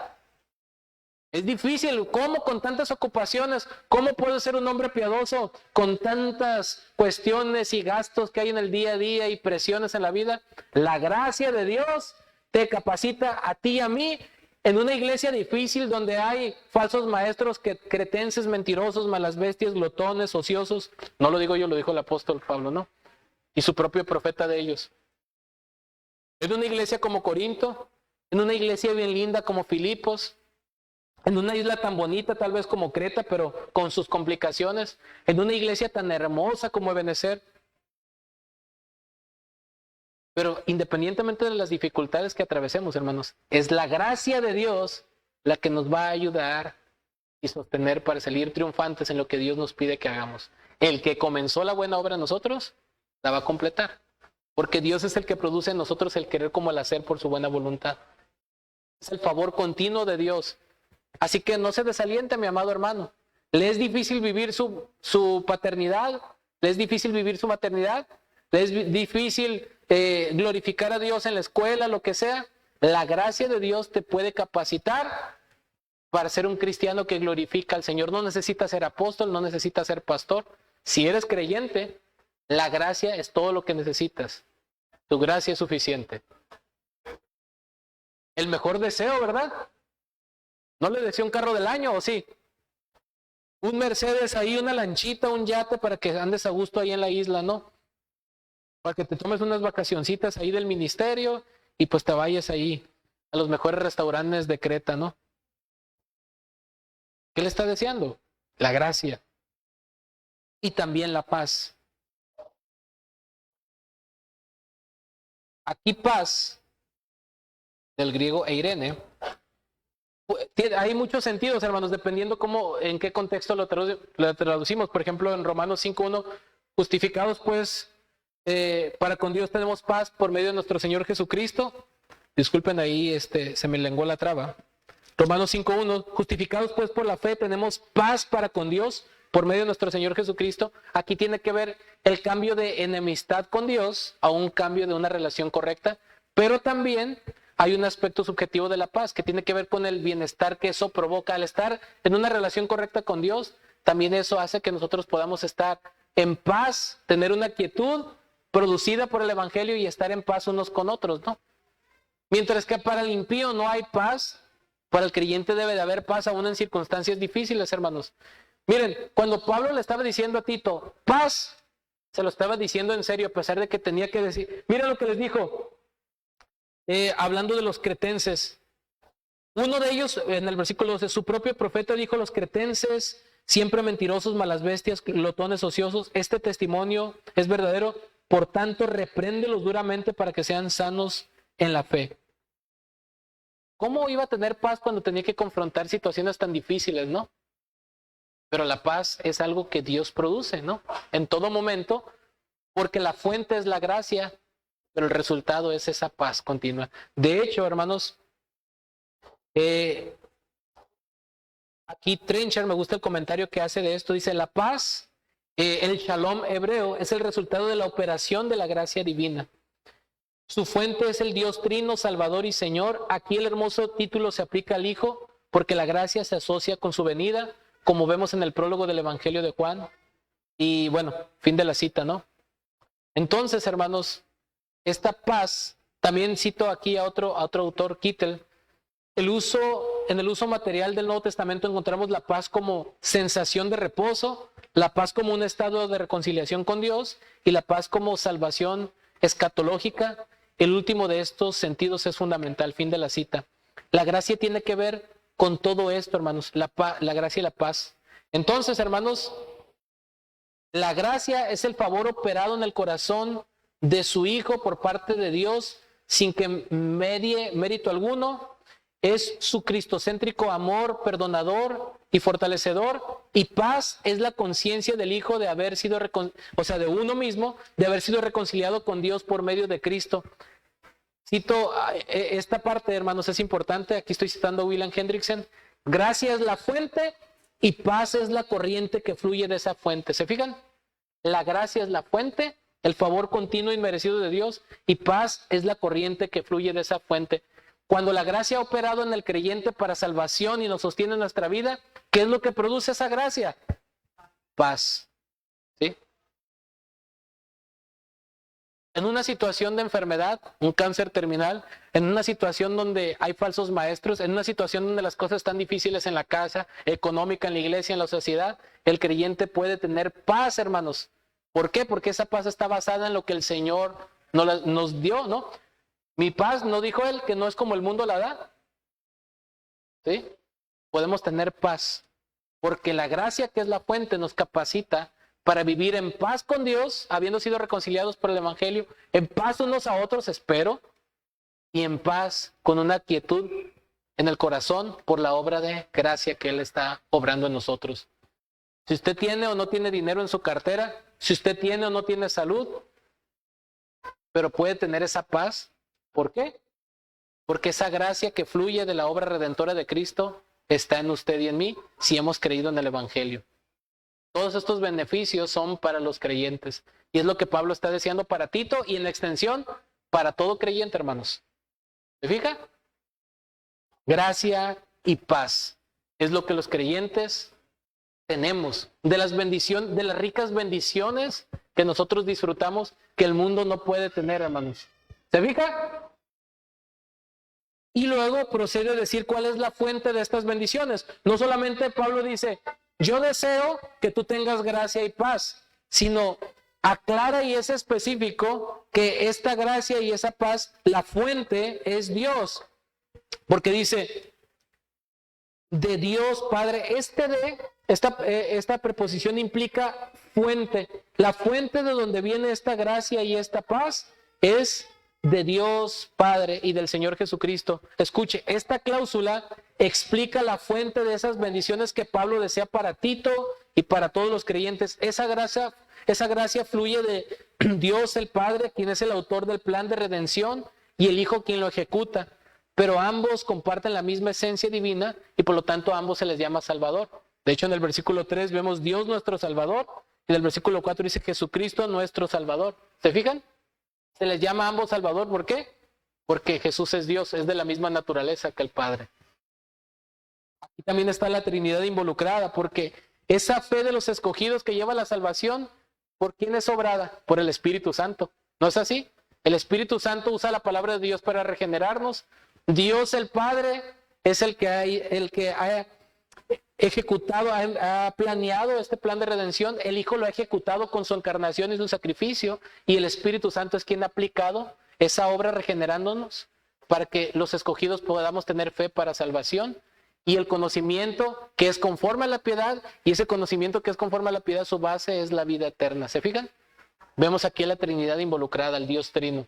Es difícil. ¿Cómo con tantas ocupaciones? ¿Cómo puedo ser un hombre piadoso con tantas cuestiones y gastos que hay en el día a día y presiones en la vida? La gracia de Dios te capacita a ti y a mí en una iglesia difícil donde hay falsos maestros, cretenses, mentirosos, malas bestias, glotones, ociosos. No lo digo yo, lo dijo el apóstol Pablo, ¿no? Y su propio profeta de ellos. En una iglesia como Corinto, en una iglesia bien linda como Filipos, en una isla tan bonita tal vez como Creta, pero con sus complicaciones, en una iglesia tan hermosa como Ebenezer. Pero independientemente de las dificultades que atravesemos, hermanos, es la gracia de Dios la que nos va a ayudar y sostener para salir triunfantes en lo que Dios nos pide que hagamos. El que comenzó la buena obra en nosotros, la va a completar. Porque Dios es el que produce en nosotros el querer como el hacer por su buena voluntad. Es el favor continuo de Dios. Así que no se desaliente, mi amado hermano. ¿Le es difícil vivir su paternidad? ¿Le es difícil vivir su maternidad? ¿Le es difícil glorificar a Dios en la escuela, lo que sea? La gracia de Dios te puede capacitar para ser un cristiano que glorifica al Señor. No necesitas ser apóstol, no necesitas ser pastor. Si eres creyente, la gracia es todo lo que necesitas. Tu gracia es suficiente. El mejor deseo, ¿verdad? ¿No le deseo un carro del año o sí? Un Mercedes ahí, una lanchita, un yate para que andes a gusto ahí en la isla, ¿no? Para que te tomes unas vacacioncitas ahí del ministerio y pues te vayas ahí a los mejores restaurantes de Creta, ¿no? ¿Qué le está deseando? La gracia. Y también la paz. Aquí paz, del griego eirene, hay muchos sentidos, hermanos, dependiendo en qué contexto lo traducimos. Por ejemplo, en Romanos 5:1, justificados pues para con Dios tenemos paz por medio de nuestro Señor Jesucristo. Disculpen ahí, se me lenguó la traba. Romanos 5:1, justificados pues por la fe tenemos paz para con Dios por medio de nuestro Señor Jesucristo. Aquí tiene que ver el cambio de enemistad con Dios a un cambio de una relación correcta, pero también hay un aspecto subjetivo de la paz que tiene que ver con el bienestar que eso provoca. Al estar en una relación correcta con Dios, también eso hace que nosotros podamos estar en paz, tener una quietud producida por el Evangelio y estar en paz unos con otros, ¿no? Mientras que para el impío no hay paz, para el creyente debe de haber paz aún en circunstancias difíciles, hermanos. Miren, cuando Pablo le estaba diciendo a Tito, paz, se lo estaba diciendo en serio, a pesar de que tenía que decir, mira lo que les dijo, hablando de los cretenses. Uno de ellos, en el versículo 12, su propio profeta dijo a los cretenses, siempre mentirosos, malas bestias, glotones, ociosos, este testimonio es verdadero, por tanto, repréndelos duramente para que sean sanos en la fe. ¿Cómo iba a tener paz cuando tenía que confrontar situaciones tan difíciles, no? Pero la paz es algo que Dios produce, ¿no? En todo momento, porque la fuente es la gracia, pero el resultado es esa paz continua. De hecho, hermanos, aquí Trencher, me gusta el comentario que hace de esto, dice, la paz, el shalom hebreo, es el resultado de la operación de la gracia divina. Su fuente es el Dios Trino, Salvador y Señor. Aquí el hermoso título se aplica al Hijo, porque la gracia se asocia con su venida, como vemos en el prólogo del Evangelio de Juan. Y bueno, fin de la cita, ¿no? Entonces, hermanos, esta paz, también cito aquí a otro autor, Kittel, en el uso material del Nuevo Testamento encontramos la paz como sensación de reposo, la paz como un estado de reconciliación con Dios y la paz como salvación escatológica. El último de estos sentidos es fundamental, fin de la cita. La gracia tiene que ver con todo esto, hermanos, la gracia y la paz. Entonces, hermanos, la gracia es el favor operado en el corazón de su Hijo por parte de Dios sin que medie mérito alguno. Es su cristocéntrico amor perdonador y fortalecedor, y paz es la conciencia del Hijo de haber sido, de uno mismo, de haber sido reconciliado con Dios por medio de Cristo. Cito esta parte, hermanos, es importante. Aquí estoy citando a William Hendrickson. Gracia es la fuente y paz es la corriente que fluye de esa fuente. ¿Se fijan? La gracia es la fuente, el favor continuo y merecido de Dios, y paz es la corriente que fluye de esa fuente. Cuando la gracia ha operado en el creyente para salvación y nos sostiene en nuestra vida, ¿qué es lo que produce esa gracia? Paz. ¿Sí? En una situación de enfermedad, un cáncer terminal, en una situación donde hay falsos maestros, en una situación donde las cosas están difíciles en la casa, económica, en la iglesia, en la sociedad, el creyente puede tener paz, hermanos. ¿Por qué? Porque esa paz está basada en lo que el Señor nos dio, ¿no? Mi paz, ¿no dijo él que no es como el mundo la da? ¿Sí? podemos tener paz, porque la gracia que es la fuente nos capacita para vivir en paz con Dios, habiendo sido reconciliados por el Evangelio, en paz unos a otros, espero, y en paz con una quietud en el corazón por la obra de gracia que Él está obrando en nosotros. Si usted tiene o no tiene dinero en su cartera, si usted tiene o no tiene salud, pero puede tener esa paz, ¿por qué? Porque esa gracia que fluye de la obra redentora de Cristo está en usted y en mí si hemos creído en el Evangelio. Todos estos beneficios son para los creyentes. Y es lo que Pablo está deseando para Tito y en extensión para todo creyente, hermanos. ¿Se fija? Gracia y paz es lo que los creyentes tenemos. De las bendiciones, de las ricas bendiciones que nosotros disfrutamos que el mundo no puede tener, hermanos. ¿Se fija? Y luego procede a decir cuál es la fuente de estas bendiciones. No solamente Pablo dice, yo deseo que tú tengas gracia y paz, sino aclara y es específico que esta gracia y esa paz, la fuente es Dios. Porque dice, de Dios Padre, esta preposición implica fuente. La fuente de donde viene esta gracia y esta paz es de Dios Padre y del Señor Jesucristo. Escuche, esta cláusula explica la fuente de esas bendiciones que Pablo desea para Tito y para todos los creyentes. Esa gracia fluye de Dios el Padre, quien es el autor del plan de redención, y el Hijo quien lo ejecuta. Pero ambos comparten la misma esencia divina y por lo tanto a ambos se les llama Salvador. De hecho, en el versículo 3 vemos Dios nuestro Salvador y en el versículo 4 dice Jesucristo nuestro Salvador. ¿Se fijan? Se les llama a ambos Salvador. ¿Por qué? Porque Jesús es Dios, es de la misma naturaleza que el Padre. Aquí también está la Trinidad involucrada, porque esa fe de los escogidos que lleva a la salvación, ¿por quién es obrada? Por el Espíritu Santo. ¿No es así? El Espíritu Santo usa la palabra de Dios para regenerarnos. Dios el Padre es el que ha ejecutado, ha planeado este plan de redención. El Hijo lo ha ejecutado con su encarnación y su sacrificio, y el Espíritu Santo es quien ha aplicado esa obra regenerándonos para que los escogidos podamos tener fe para salvación y el conocimiento que es conforme a la piedad, y ese conocimiento que es conforme a la piedad, su base es la vida eterna. ¿Se fijan? Vemos aquí la Trinidad involucrada, el Dios Trino.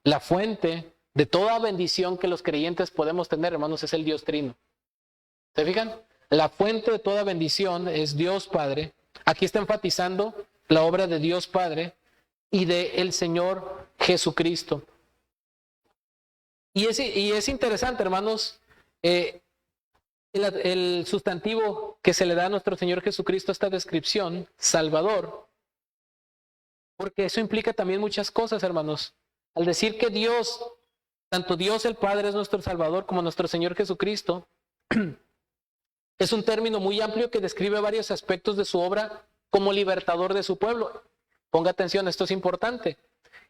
La fuente de toda bendición que los creyentes podemos tener, hermanos, es el Dios Trino. ¿Se fijan? La fuente de toda bendición es Dios Padre. Aquí está enfatizando la obra de Dios Padre y de el Señor Jesucristo. Y es interesante, hermanos, el sustantivo que se le da a nuestro Señor Jesucristo, esta descripción, Salvador, porque eso implica también muchas cosas, hermanos. Al decir que Dios, tanto Dios el Padre es nuestro Salvador como nuestro Señor Jesucristo, es un término muy amplio que describe varios aspectos de su obra como libertador de su pueblo. Ponga atención, esto es importante.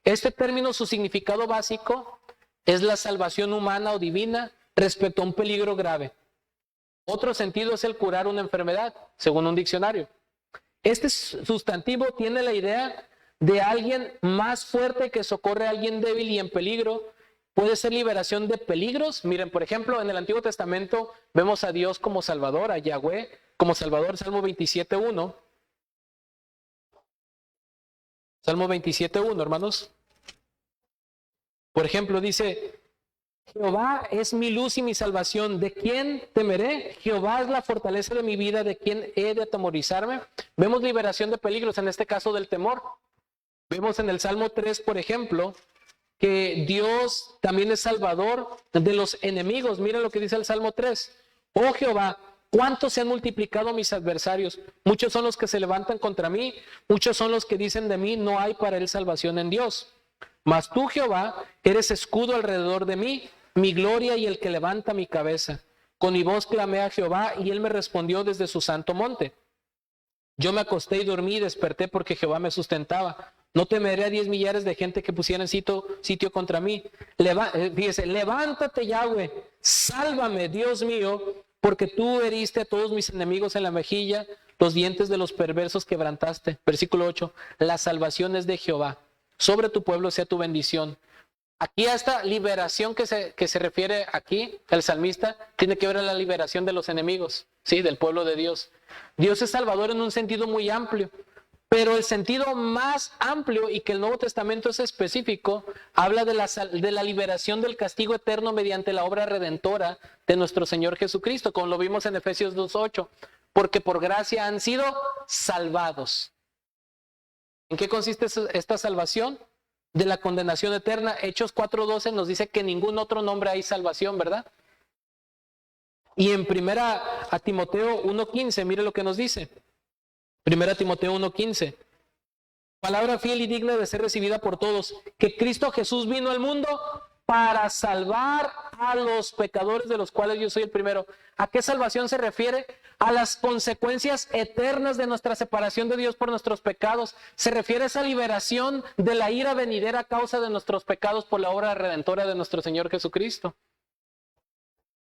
Este término, su significado básico es la salvación humana o divina respecto a un peligro grave. Otro sentido es el curar una enfermedad, según un diccionario. Este sustantivo tiene la idea de alguien más fuerte que socorre a alguien débil y en peligro. Puede ser liberación de peligros. Miren, por ejemplo, en el Antiguo Testamento vemos a Dios como Salvador, a Yahweh como Salvador, Salmo 27.1. Salmo 27.1, hermanos. Por ejemplo, dice, Jehová es mi luz y mi salvación, ¿de quién temeré? Jehová es la fortaleza de mi vida, ¿de quién he de atemorizarme? Vemos liberación de peligros, en este caso del temor. Vemos en el Salmo 3, por ejemplo, que Dios también es salvador de los enemigos. Miren lo que dice el Salmo 3. Oh Jehová, ¿cuántos se han multiplicado mis adversarios? Muchos son los que se levantan contra mí, muchos son los que dicen de mí, no hay para él salvación en Dios. Mas tú, Jehová, eres escudo alrededor de mí, mi gloria y el que levanta mi cabeza. Con mi voz clamé a Jehová y él me respondió desde su santo monte. Yo me acosté y dormí y desperté porque Jehová me sustentaba. No temeré a 10 millares de gente que pusieran sitio contra mí. Fíjese, levántate, Yahweh, sálvame, Dios mío, porque tú heriste a todos mis enemigos en la mejilla, los dientes de los perversos quebrantaste. Versículo 8, la salvación es de Jehová. Sobre tu pueblo sea tu bendición. Aquí a esta liberación que se refiere aquí, el salmista, tiene que ver a la liberación de los enemigos, ¿sí? Del pueblo de Dios. Dios es salvador en un sentido muy amplio, pero el sentido más amplio, y que el Nuevo Testamento es específico, habla de la liberación del castigo eterno mediante la obra redentora de nuestro Señor Jesucristo, como lo vimos en Efesios 2:8, porque por gracia han sido salvados. ¿En qué consiste esta salvación? De la condenación eterna. Hechos 4:12 nos dice que en ningún otro nombre hay salvación, ¿verdad? Y en primera a Timoteo 1:15, mire lo que nos dice. Primera Timoteo 1:15. Palabra fiel y digna de ser recibida por todos, que Cristo Jesús vino al mundo para salvar a los pecadores, de los cuales yo soy el primero. ¿A qué salvación se refiere? A las consecuencias eternas de nuestra separación de Dios por nuestros pecados. Se refiere a esa liberación de la ira venidera a causa de nuestros pecados por la obra redentora de nuestro Señor Jesucristo.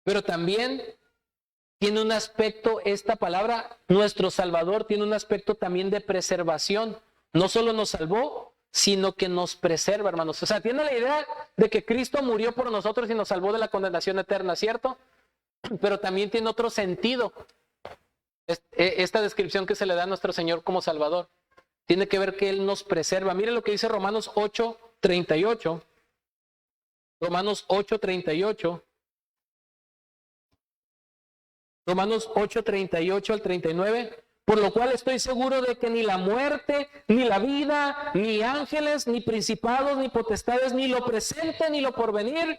Pero también tiene un aspecto, esta palabra, nuestro Salvador, tiene un aspecto también de preservación. No solo nos salvó, sino que nos preserva, hermanos. O sea, tiene la idea de que Cristo murió por nosotros y nos salvó de la condenación eterna, ¿cierto? Pero también tiene otro sentido esta descripción que se le da a nuestro Señor como Salvador. Tiene que ver que Él nos preserva. Mire lo que dice Romanos 8:38. Romanos 8:38. Romanos 8:38 al 39. Por lo cual estoy seguro de que ni la muerte, ni la vida, ni ángeles, ni principados, ni potestades, ni lo presente, ni lo porvenir,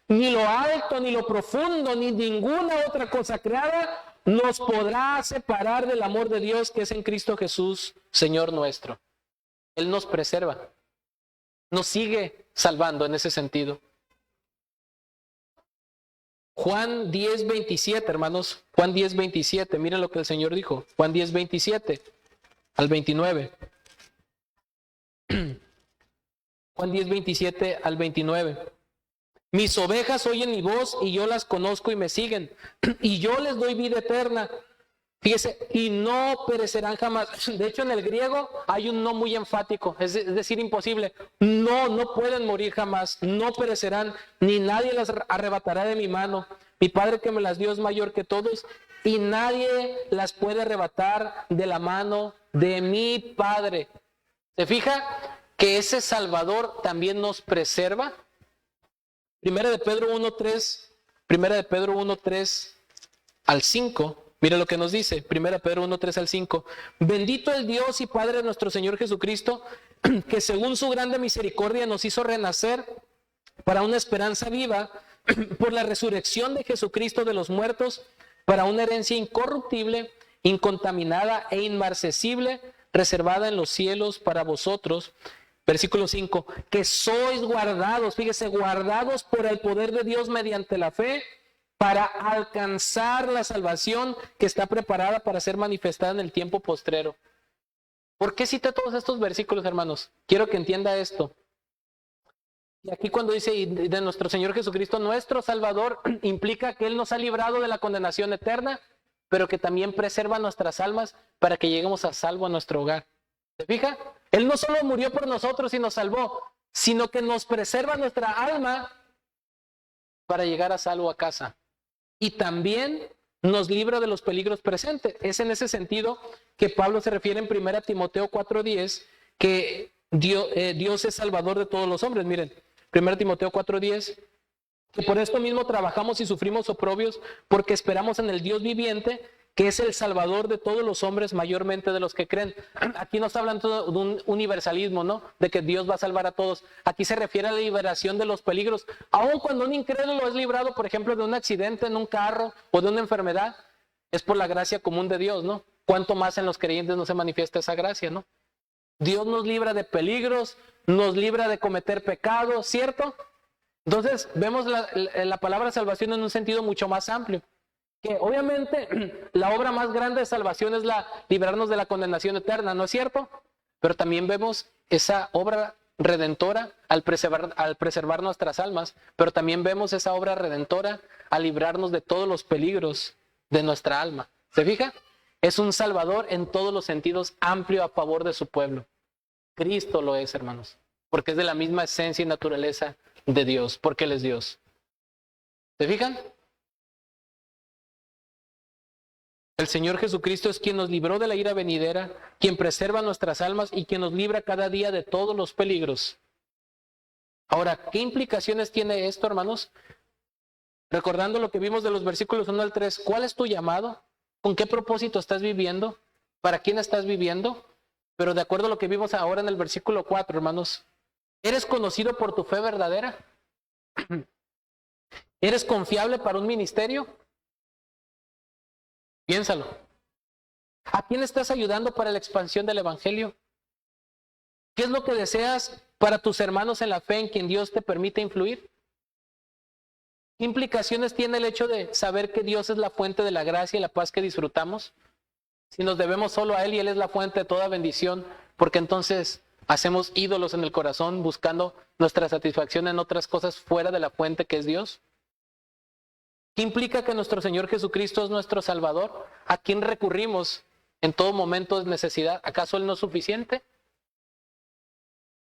ni lo alto, ni lo profundo, ni ninguna otra cosa creada nos podrá separar del amor de Dios que es en Cristo Jesús, Señor nuestro. Él nos preserva, nos sigue salvando en ese sentido. Juan 10:27, hermanos, Juan 10:27, miren lo que el Señor dijo, Juan 10:27 al 29. Juan 10:27 al 29. Mis ovejas oyen mi voz y yo las conozco y me siguen, y yo les doy vida eterna. Fíjese, y no perecerán jamás. De hecho, en el griego hay un no muy enfático, es decir, imposible. No pueden morir jamás, no perecerán, ni nadie las arrebatará de mi mano. Mi Padre que me las dio es mayor que todos, y nadie las puede arrebatar de la mano de mi Padre. ¿Se fija que ese Salvador también nos preserva? Primera de Pedro 1:3 al 5. Mira lo que nos dice, 1 Pedro 1:3 al 5. Bendito el Dios y Padre de nuestro Señor Jesucristo, que según su grande misericordia nos hizo renacer para una esperanza viva por la resurrección de Jesucristo de los muertos, para una herencia incorruptible, incontaminada e inmarcesible, reservada en los cielos para vosotros. Versículo 5, que sois guardados, fíjese, guardados por el poder de Dios mediante la fe, para alcanzar la salvación que está preparada para ser manifestada en el tiempo postrero. ¿Por qué cité todos estos versículos, hermanos? Quiero que entienda esto. Y aquí cuando dice de nuestro Señor Jesucristo, nuestro Salvador, implica que Él nos ha librado de la condenación eterna, pero que también preserva nuestras almas para que lleguemos a salvo a nuestro hogar. ¿Se fija? Él no solo murió por nosotros y nos salvó, sino que nos preserva nuestra alma para llegar a salvo a casa. Y también nos libra de los peligros presentes. Es en ese sentido que Pablo se refiere en 1 Timoteo 4:10, que Dios es salvador de todos los hombres. Miren, 1 Timoteo 4:10, que por esto mismo trabajamos y sufrimos oprobios, porque esperamos en el Dios viviente, que es el salvador de todos los hombres, mayormente de los que creen. Aquí no está hablando de un universalismo, ¿no? De que Dios va a salvar a todos. Aquí se refiere a la liberación de los peligros. Aun cuando un incrédulo es librado, por ejemplo, de un accidente en un carro o de una enfermedad, es por la gracia común de Dios, ¿no? ¿Cuánto más en los creyentes no se manifiesta esa gracia, no? Dios nos libra de peligros, nos libra de cometer pecados, ¿cierto? Entonces, vemos la palabra salvación en un sentido mucho más amplio. Que obviamente la obra más grande de salvación es librarnos de la condenación eterna, ¿no es cierto? Pero también vemos esa obra redentora al preservar nuestras almas, pero también vemos esa obra redentora al librarnos de todos los peligros de nuestra alma. ¿Se fija? Es un Salvador en todos los sentidos, amplio a favor de su pueblo. Cristo lo es, hermanos, porque es de la misma esencia y naturaleza de Dios, porque Él es Dios. ¿Se fijan? El Señor Jesucristo es quien nos libró de la ira venidera, quien preserva nuestras almas y quien nos libra cada día de todos los peligros. Ahora, ¿qué implicaciones tiene esto, hermanos? Recordando lo que vimos de los versículos 1 al 3, ¿cuál es tu llamado? ¿Con qué propósito estás viviendo? ¿Para quién estás viviendo? Pero de acuerdo a lo que vimos ahora en el versículo 4, hermanos, ¿eres conocido por tu fe verdadera? ¿Eres confiable para un ministerio? Piénsalo. ¿A quién estás ayudando para la expansión del evangelio? ¿Qué es lo que deseas para tus hermanos en la fe en quien Dios te permite influir? ¿Qué implicaciones tiene el hecho de saber que Dios es la fuente de la gracia y la paz que disfrutamos? Si nos debemos solo a Él y Él es la fuente de toda bendición, porque entonces hacemos ídolos en el corazón buscando nuestra satisfacción en otras cosas fuera de la fuente que es Dios. ¿Qué implica que nuestro Señor Jesucristo es nuestro Salvador? ¿A quién recurrimos en todo momento de necesidad? ¿Acaso Él no es suficiente?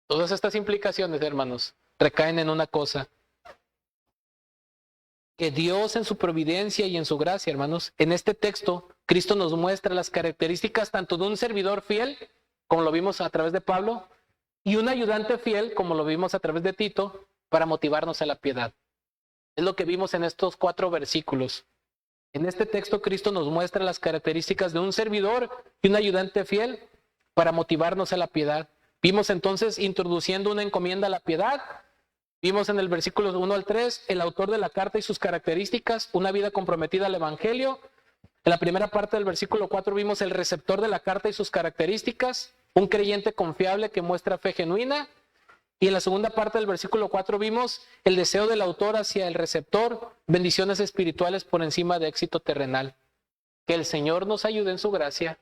Todas estas implicaciones, hermanos, recaen en una cosa: que Dios en su providencia y en su gracia, hermanos, en este texto, Cristo nos muestra las características tanto de un servidor fiel, como lo vimos a través de Pablo, y un ayudante fiel, como lo vimos a través de Tito, para motivarnos a la piedad. Es lo que vimos en estos 4 versículos. En este texto, Cristo nos muestra las características de un servidor y un ayudante fiel para motivarnos a la piedad. Vimos entonces introduciendo una encomienda a la piedad. Vimos en el versículo 1 al 3 el autor de la carta y sus características, una vida comprometida al evangelio. En la primera parte del versículo 4 vimos el receptor de la carta y sus características, un creyente confiable que muestra fe genuina. Y en la segunda parte del versículo 4 vimos el deseo del autor hacia el receptor, bendiciones espirituales por encima de éxito terrenal. Que el Señor nos ayude en su gracia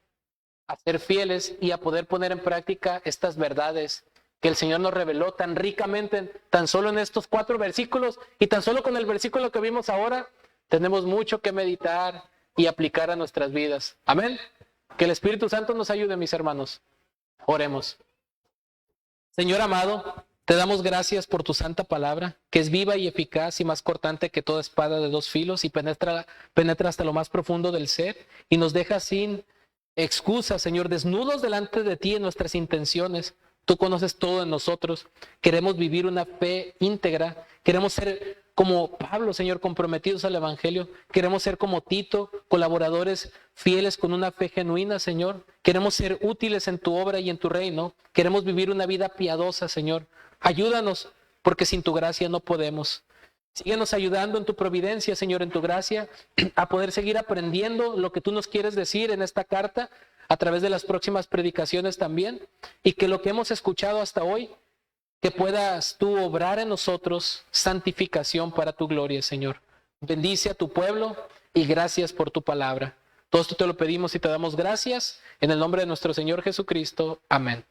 a ser fieles y a poder poner en práctica estas verdades que el Señor nos reveló tan ricamente, tan solo en estos 4 versículos, y tan solo con el versículo que vimos ahora, tenemos mucho que meditar y aplicar a nuestras vidas. Amén. Que el Espíritu Santo nos ayude, mis hermanos. Oremos. Señor amado, te damos gracias por tu santa palabra, que es viva y eficaz y más cortante que toda espada de 2 filos y penetra hasta lo más profundo del ser y nos deja sin excusa, Señor, desnudos delante de ti en nuestras intenciones. Tú conoces todo en nosotros. Queremos vivir una fe íntegra. Queremos ser como Pablo, Señor, comprometidos al evangelio. Queremos ser como Tito, colaboradores fieles con una fe genuina, Señor. Queremos ser útiles en tu obra y en tu reino. Queremos vivir una vida piadosa, Señor. Ayúdanos, porque sin tu gracia no podemos. Síguenos ayudando en tu providencia, Señor, en tu gracia, a poder seguir aprendiendo lo que tú nos quieres decir en esta carta, a través de las próximas predicaciones también, y que lo que hemos escuchado hasta hoy, que puedas tú obrar en nosotros santificación para tu gloria, Señor. Bendice a tu pueblo y gracias por tu palabra. Todo esto te lo pedimos y te damos gracias en el nombre de nuestro Señor Jesucristo. Amén.